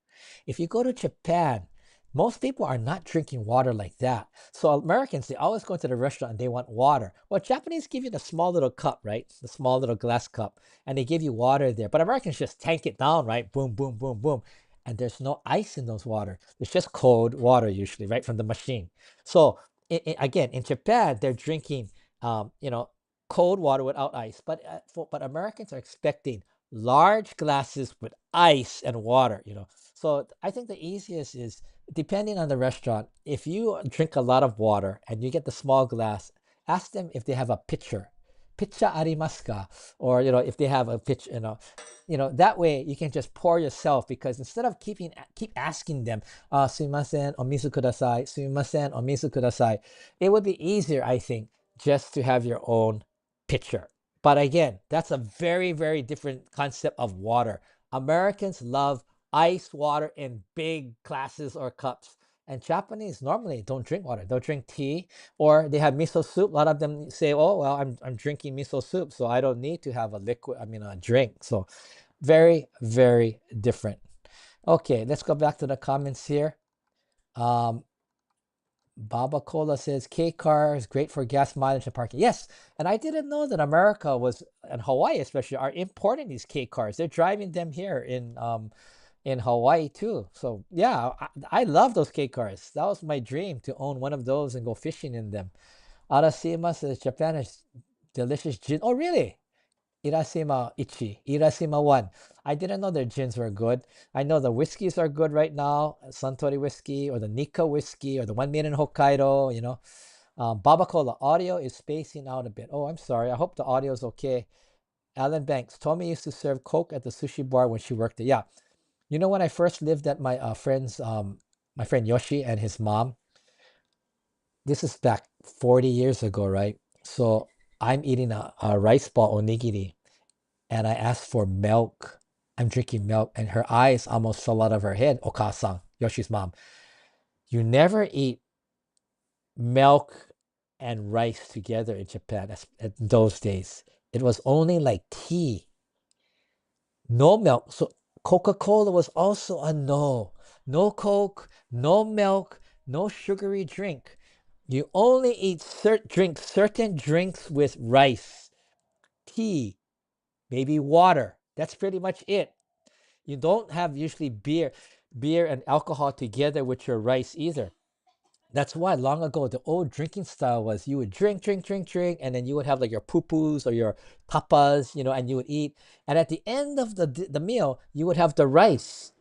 If you go to Japan, most people are not drinking water like that. So Americans, they always go into the restaurant and they want water. Well, Japanese give you the small little cup, right? The small little glass cup, and they give you water there. But Americans just tank it down, right? Boom, boom, boom, boom. And there's no ice in those water. It's just cold water usually, right, from the machine. So again, in Japan, they're drinking, you know, cold water without ice. But Americans are expecting large glasses with ice and water, you know. So I think the easiest is, depending on the restaurant, if you drink a lot of water and you get the small glass, ask them if they have a pitcher. Pitcher arimasu ka? Or, you know, if they have a pitcher, that way you can just pour yourself, because instead of keep asking them, sumimasen, omisu kudasai, sumimasen, omisu kudasai, it would be easier, I think, just to have your own pitcher. But again, that's a very, very different concept of water. Americans love ice water in big glasses or cups. And Japanese normally don't drink water. They'll drink tea, or they have miso soup. A lot of them say, "Oh, well, I'm drinking miso soup, so I don't need to have a liquid, I mean a drink." So very, very different. Okay, let's go back to the comments here. Um, Baba Cola says K car is great for gas mileage and parking. Yes, and I didn't know that America was, and Hawaii especially, are importing these K cars. They're driving them here in Hawaii too. So yeah, I love those K cars. That was my dream, to own one of those and go fishing in them. Arasima says Japan has delicious gin. Oh really? Irasima Ichi, Irasima 1. I didn't know their gins were good. I know the whiskeys are good right now, Suntory whiskey or the Nika whiskey or the one made in Hokkaido, you know. Baba Cola, audio is spacing out a bit. Oh, I'm sorry. I hope the audio is okay. Alan Banks, Tommy used to serve Coke at the sushi bar when she worked there. Yeah. You know, when I first lived at my my friend Yoshi and his mom, this is back 40 years ago, right? So I'm eating a rice ball onigiri, and I asked for milk. I'm drinking milk, and her eyes almost fell out of her head. Okasan, Yoshi's mom. You never eat milk and rice together in Japan at those days. It was only like tea, no milk. So Coca-Cola was also a no. No Coke, no milk, no sugary drink. You only drink certain drinks with rice, tea, maybe water. That's pretty much it. You don't have usually beer and alcohol together with your rice either. That's why long ago the old drinking style was you would drink, drink, drink, drink, and then you would have like your pupus or your tapas, you know, and you would eat. And at the end of the meal, you would have the rice.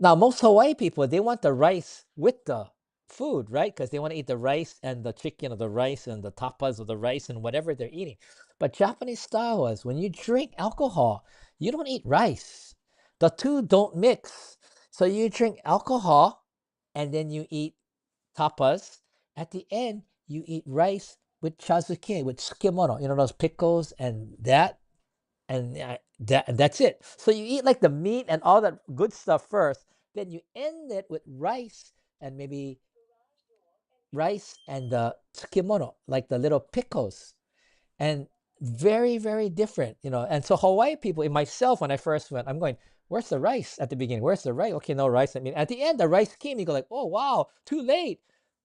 Now, most Hawaii people, they want the rice with the food, right? Because they want to eat the rice and the chicken of the rice and the tapas of the rice and whatever they're eating. But Japanese style was when you drink alcohol, you don't eat rice. The two don't mix. So you drink alcohol and then you eat tapas. At the end, you eat rice with chazuke, with tsukemono, those pickles and that and that's it. So you eat like the meat and all that good stuff first, then you end it with rice and maybe rice and the tsukemono, like the little pickles, and very very different. And so Hawaii people, in myself, when I first went, I'm going, where's the rice at the beginning? Where's the rice? Okay, no rice. I mean, at the end, the rice came. You go like, oh wow, too late.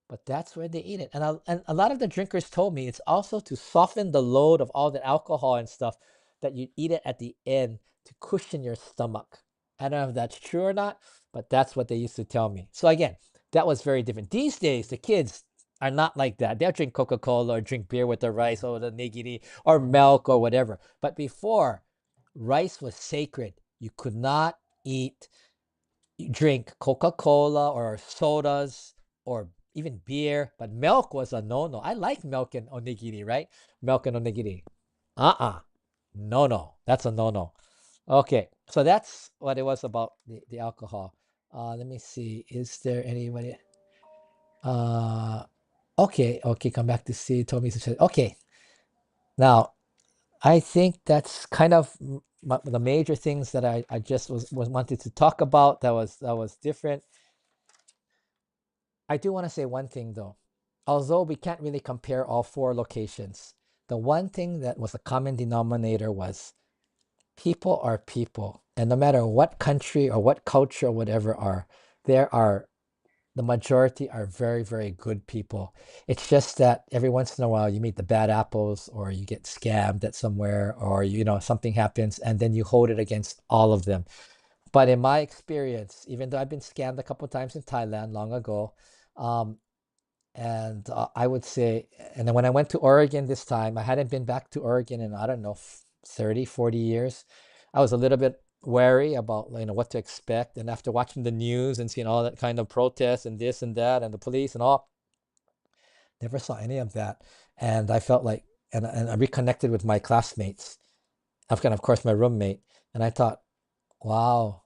But that's where they eat it. And a lot of the drinkers told me it's also to soften the load of all the alcohol and stuff, that you eat it at the end to cushion your stomach. I don't know if that's true or not, but that's what they used to tell me. So again, that was very different. These days, the kids are not like that. They'll drink Coca-Cola or drink beer with the rice or the nigiri or milk or whatever. But before, rice was sacred. You could not eat drink Coca-Cola or sodas or even beer, but milk was a no-no. I like milk and onigiri, right? Milk and onigiri. Uh-uh. No. That's a no-no. Okay, so that's what it was about the alcohol. Let me see. Is there anybody? Uh, okay. Come back to see. Told me to. Okay, now I think that's kind of the major things that I just was wanted to talk about. That was different. I do want to say one thing though. Although we can't really compare all four locations, the one thing that was a common denominator was people are people. And no matter what country or what culture or whatever there are, the majority are very, very good people. It's just that every once in a while you meet the bad apples or you get scammed at somewhere or something happens and then you hold it against all of them. But in my experience, even though I've been scammed a couple times in Thailand long ago, um, and I would say, and then when I went to Oregon this time, I hadn't been back to Oregon in, I don't know, 30, 40 years. I was a little bit wary about, what to expect. And after watching the news and seeing all that kind of protests and this and that and the police and all, never saw any of that. And I felt like, and I reconnected with my classmates, of course, my roommate. And I thought, wow,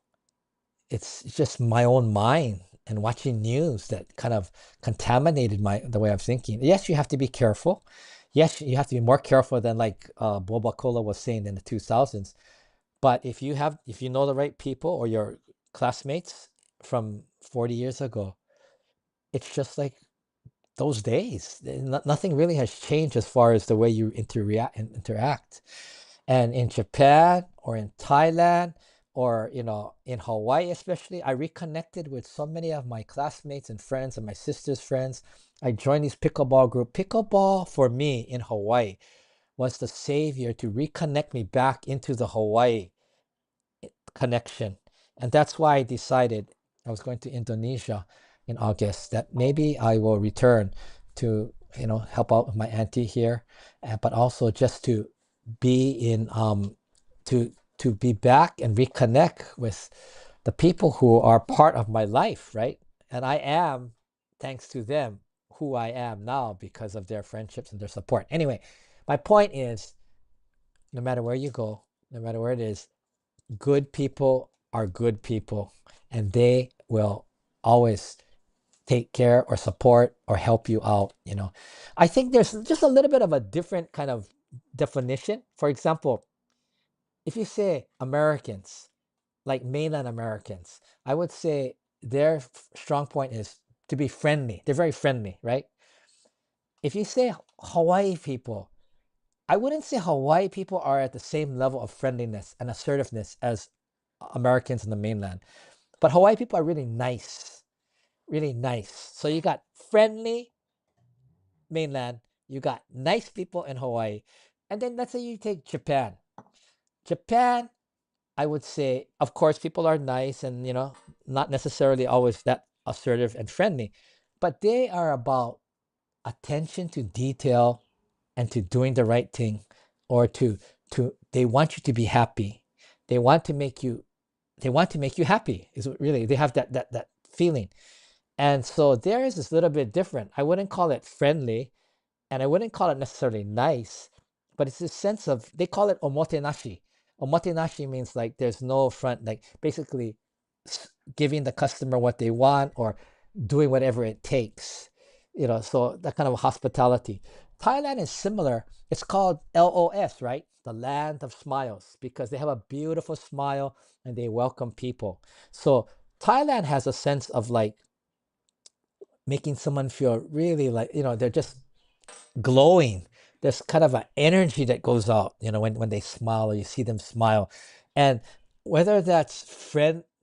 it's just my own mind and watching news that kind of contaminated the way I'm thinking. Yes, you have to be careful. Yes, you have to be more careful than like Boba Cola was saying in the 2000s. But if you know the right people or your classmates from 40 years ago, it's just like those days. Nothing really has changed as far as the way you interact. And in Japan or in Thailand or in Hawaii especially, I reconnected with so many of my classmates and friends and my sister's friends. I joined this pickleball group. Pickleball for me in Hawaii was the savior to reconnect me back into the Hawaii connection. And that's why I decided I was going to Indonesia in August, that maybe I will return to, help out with my auntie here, but also just to be in, to be back and reconnect with the people who are part of my life, right? And I am, thanks to them, who I am now because of their friendships and their support. Anyway, my point is, no matter where you go, no matter where it is, good people are good people and they will always take care or support or help you out. I think there's just a little bit of a different kind of definition. For example, if you say Americans, like mainland Americans, I would say their strong point is to be friendly. They're very friendly, right? If you say Hawaii people, I wouldn't say Hawaii people are at the same level of friendliness and assertiveness as Americans in the mainland. But Hawaii people are really nice, really nice. So you got friendly mainland, you got nice people in Hawaii. And then let's say you take Japan. Japan, I would say, of course, people are nice and, not necessarily always that assertive and friendly, but they are about attention to detail and to doing the right thing, or they want you to be happy. They want to make you they want to make you happy. Is really they have that feeling. And so theirs is a little bit different. I wouldn't call it friendly, and I wouldn't call it necessarily nice, but it's this sense of, they call it omotenashi. Omotenashi means like there's no front, like basically giving the customer what they want or doing whatever it takes, so that kind of hospitality. Thailand is similar. It's called LOS, right? The land of smiles, because they have a beautiful smile and they welcome people. So Thailand has a sense of like making someone feel really like, they're just glowing. There's kind of an energy that goes out, when they smile or you see them smile. And whether that's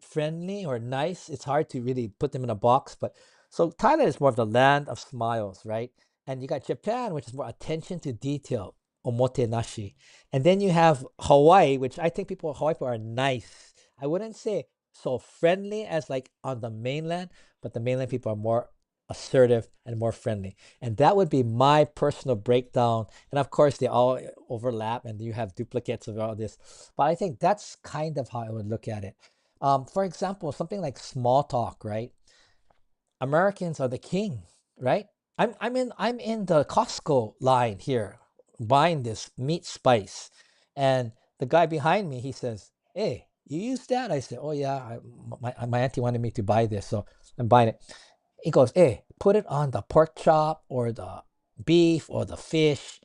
friendly or nice, it's hard to really put them in a box. But so Thailand is more of the land of smiles, right? And you got Japan, which is more attention to detail, omotenashi. And then you have Hawaii, which I think Hawaii people are nice. I wouldn't say so friendly as like on the mainland, but the mainland people are more assertive and more friendly. And that would be my personal breakdown. And of course, they all overlap and you have duplicates of all this. But I think that's kind of how I would look at it. For example, something like small talk, right? Americans are the king, right? I'm in the Costco line here buying this meat spice. And the guy behind me, he says, "Hey, you use that?" I said, "Oh yeah, my auntie wanted me to buy this, so I'm buying it." He goes, "Hey, put it on the pork chop or the beef or the fish."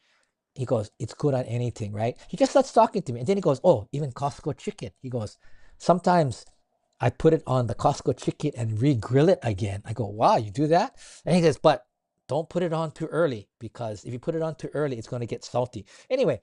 He goes, "It's good on anything, right?" He just starts talking to me. And then he goes, "Oh, even Costco chicken." He goes, "Sometimes I put it on the Costco chicken and re-grill it again." I go, "Wow, you do that?" And he says, "But don't put it on too early, because if you put it on too early, it's going to get salty." Anyway,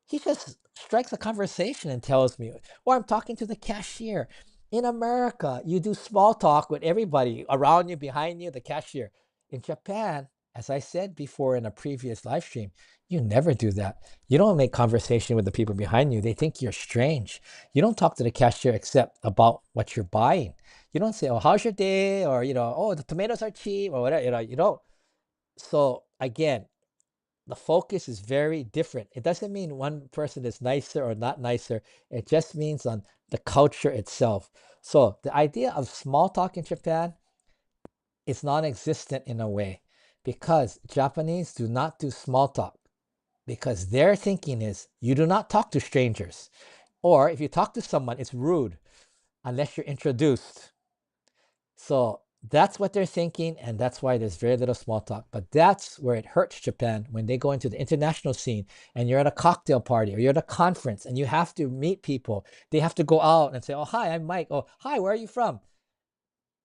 he just strikes a conversation and tells me, or I'm talking to the cashier. In America, you do small talk with everybody around you, behind you, the cashier. In Japan, as I said before in a previous live stream, you never do that. You don't make conversation with the people behind you. They think you're strange. You don't talk to the cashier except about what you're buying. You don't say, "Oh, how's your day?" Or, "Oh, the tomatoes are cheap," or whatever. You don't. So again, the focus is very different. It doesn't mean one person is nicer or not nicer. It just means on the culture itself. So the idea of small talk in Japan is non-existent in a way, because Japanese do not do small talk, because their thinking is you do not talk to strangers. Or if you talk to someone, it's rude unless you're introduced. So that's what they're thinking, and that's why there's very little small talk. But that's where it hurts Japan, when they go into the international scene and you're at a cocktail party or you're at a conference and you have to meet people. They have to go out and say, "Oh, hi, I'm Mike. Oh, hi, where are you from?"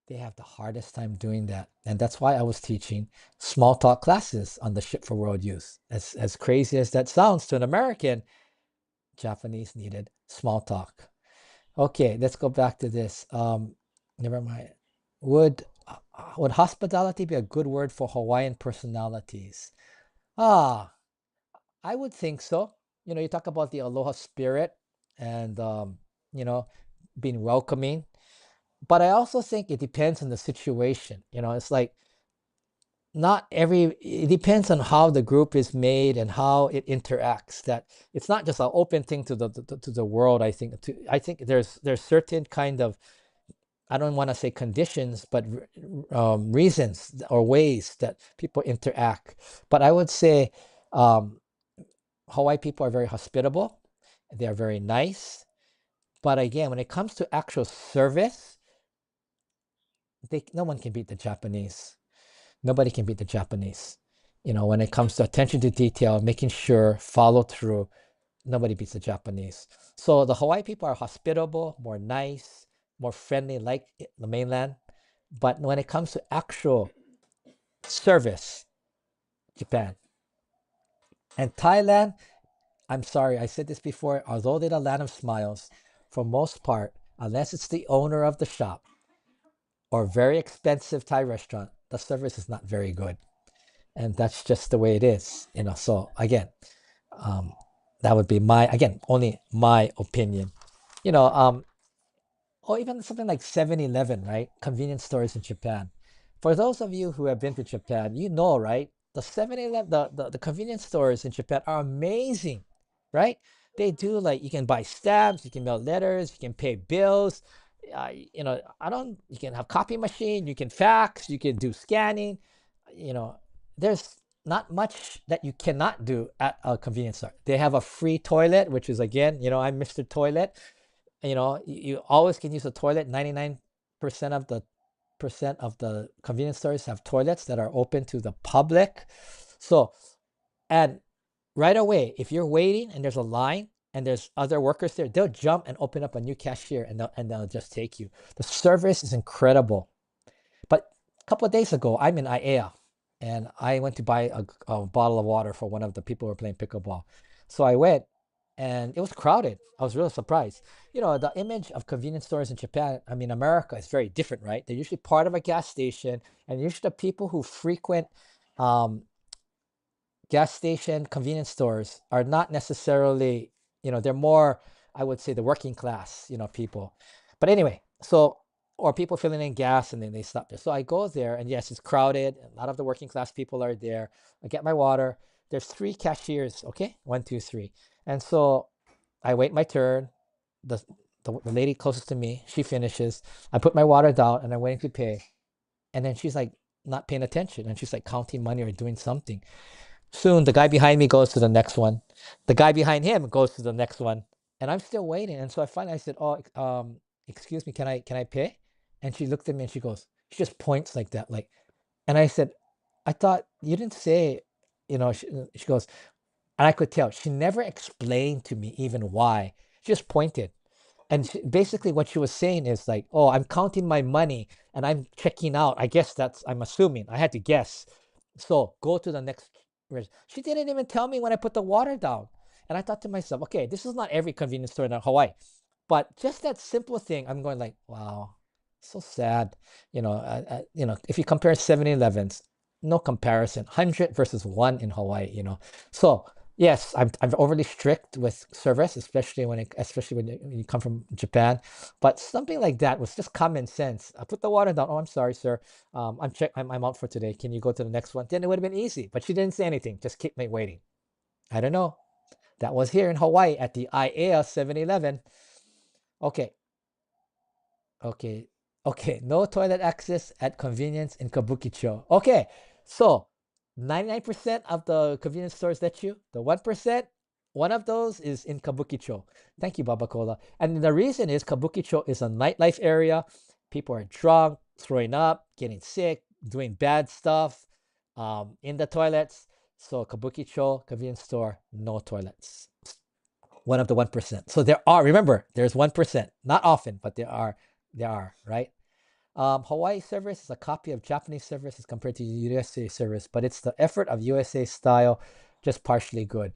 They have the hardest time doing that. And that's why I was teaching small talk classes on the Ship for World Youth. As crazy as that sounds to an American, Japanese needed small talk. Okay, let's go back to this. Never mind. Would would hospitality be a good word for Hawaiian personalities? Ah, I would think so. You talk about the aloha spirit and you know, being welcoming, but I also think it depends on the situation. It's like not every it depends on how the group is made and how it interacts. That it's not just an open thing to the world. I think there's certain kind of, I don't want to say conditions, but reasons or ways that people interact. But I would say um, Hawaii people are very hospitable. They are very nice. But again, when it comes to actual service, no one can beat the Japanese. Nobody can beat the Japanese. When it comes to attention to detail, making sure, follow through, nobody beats the Japanese. So the Hawaii people are hospitable, more nice, more friendly, like the mainland. But when it comes to actual service, Japan. And Thailand, I'm sorry, I said this before, although they're the land of smiles, for most part, unless it's the owner of the shop or very expensive Thai restaurant, the service is not very good. And that's just the way it is. So again, um, that would be only my opinion. You know, um, or even something like 7-Eleven, right? Convenience stores in Japan. For those of you who have been to Japan, right? The 7-Eleven, the convenience stores in Japan are amazing, right? They do, like, you can buy stamps, you can mail letters, you can pay bills. I don't, you can have copy machine, you can fax, you can do scanning. You know, there's not much that you cannot do at a convenience store. They have a free toilet, which is again, I'm Mr. Toilet. You always can use a toilet. 99% of the convenience stores have toilets that are open to the public. So, and right away, if you're waiting and there's a line and there's other workers there, they'll jump and open up a new cashier, and they'll just take you. The service is incredible. But a couple of days ago, I'm in IAEA, and I went to buy a bottle of water for one of the people who were playing pickleball. So I went, and it was crowded. I was really surprised. The image of convenience stores in Japan, I mean, America is very different, right? They're usually part of a gas station, and usually the people who frequent um, gas station convenience stores are not necessarily, they're more, I would say, the working class, people. But anyway, so, or people filling in gas and then they stop there. So I go there, and yes, it's crowded. A lot of the working class people are there. I get my water. There's three cashiers, okay? One, two, three. And so I wait my turn. The, the lady closest to me, she finishes. I put my water down and I'm waiting to pay. And then she's like not paying attention, and she's like counting money or doing something. Soon, the guy behind me goes to the next one. The guy behind him goes to the next one, and I'm still waiting. And so I said, "Oh, excuse me, can I pay?" And she looked at me and she just points like that, like. And I said, "I thought you didn't say, she goes, and I could tell she never explained to me even why. She just pointed. And basically, what she was saying is like, "Oh, I'm counting my money and I'm checking out." I guess I'm assuming. I had to guess. So go to the next. She didn't even tell me when I put the water down. And I thought to myself, okay, this is not every convenience store in Hawaii, but just that simple thing, I'm going like, wow, so sad. If you compare 7-Elevens, no comparison. 100 versus one in Hawaii. So yes, I'm overly strict with service, especially when you come from Japan. But something like that was just common sense. I put the water down. Oh, I'm sorry, sir. I'm out for today. Can you go to the next one? Then it would have been easy. But she didn't say anything. Just keep me waiting. I don't know. That was here in Hawaii at the IAEA 7-Eleven. Okay. Okay. Okay. No toilet access at convenience in Kabukicho. Okay. So 99% of the convenience stores let you. The 1%, one of those is in Kabukicho. Thank you, Baba Cola. And the reason is Kabukicho is a nightlife area. People are drunk, throwing up, getting sick, doing bad stuff in the toilets. So Kabukicho convenience store, no toilets. One of the 1%. So remember, there's 1%. Not often, but there are, right? Hawaii service is a copy of Japanese service as compared to USA service, but it's the effort of USA style, just partially good.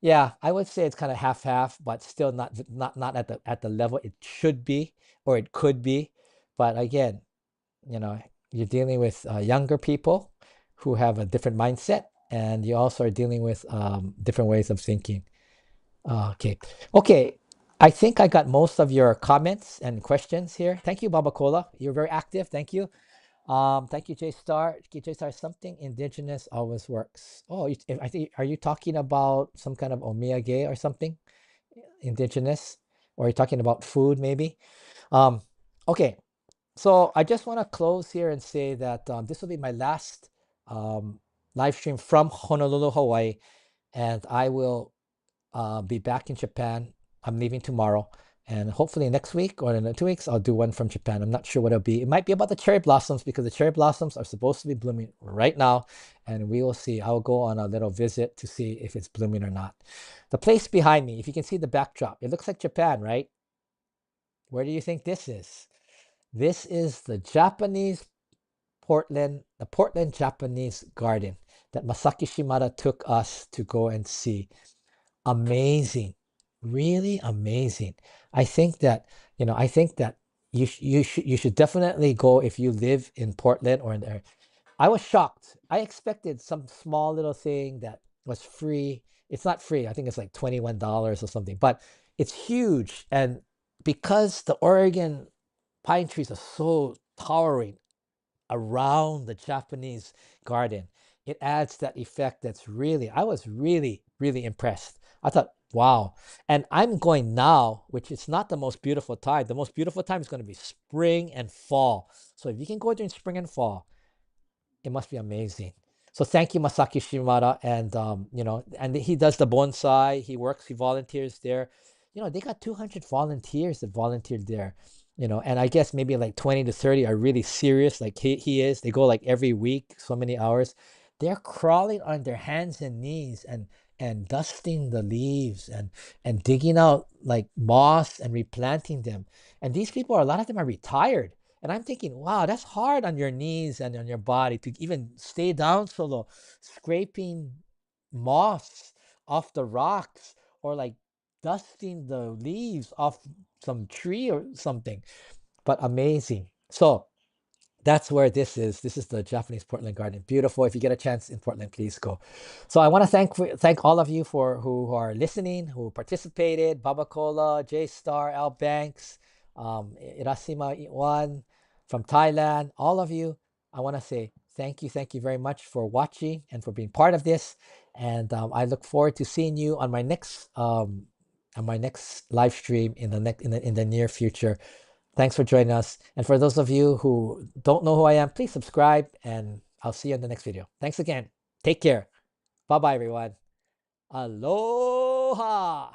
Yeah, I would say it's kind of half-half, but still not at the level it should be or it could be. But again, you know, you're dealing with younger people who have a different mindset, and you also are dealing with different ways of thinking. Okay. Okay. I think I got most of your comments and questions here. Thank you, Baba Cola. You're very active. Thank you. Thank you, J Star. J Star, something indigenous always works. Oh, I think, are you talking about some kind of omiyage or something indigenous? Or are you talking about food maybe? Um, okay. So I just want to close here and say that this will be my last um, live stream from Honolulu, Hawaii, and I will be back in Japan. I'm leaving tomorrow, and hopefully next week or in 2 weeks, I'll do one from Japan. I'm not sure what it'll be. It might be about the cherry blossoms because the cherry blossoms are supposed to be blooming right now, and we will see. I'll go on a little visit to see if it's blooming or not. The place behind me, if you can see the backdrop, it looks like Japan, right? Where do you think this is? This is the Portland Japanese garden that Masaki Shimada took us to go and see. Amazing, really amazing. I think that you should definitely go if you live in Portland or in there. I was shocked. I expected some small little thing that was free. It's not free. I think it's like $21 or something, but it's huge. And because the Oregon pine trees are so towering around the Japanese garden, it adds that effect I was really, really impressed. I thought Wow. And I'm going now, which is not the most beautiful time. The most beautiful time is going to be spring and fall. So if you can go during spring and fall, it must be amazing. So thank you, Masaki Shimada, and and he does the bonsai. He works, he volunteers there. They got 200 volunteers that volunteered there. And I guess maybe like 20 to 30 are really serious, like he is. They go like every week, so many hours. They're crawling on their hands and knees and dusting the leaves and digging out like moss and replanting them. And these people, a lot of them are retired. And I'm thinking, wow, that's hard on your knees and on your body to even stay down so low, scraping moss off the rocks or like dusting the leaves off some tree or something. But amazing. So that's where this is. This is the Japanese Portland Garden. Beautiful. If you get a chance in Portland, please go. So I want to thank all of you for who are listening, who participated. Baba Cola, J Star, Al Banks, Irasima Iwan from Thailand. All of you, I want to say thank you very much for watching and for being part of this. And I look forward to seeing you on my next live stream in the next in the near future. Thanks for joining us. And for those of you who don't know who I am, please subscribe and I'll see you in the next video. Thanks again. Take care. Bye bye, everyone. Aloha.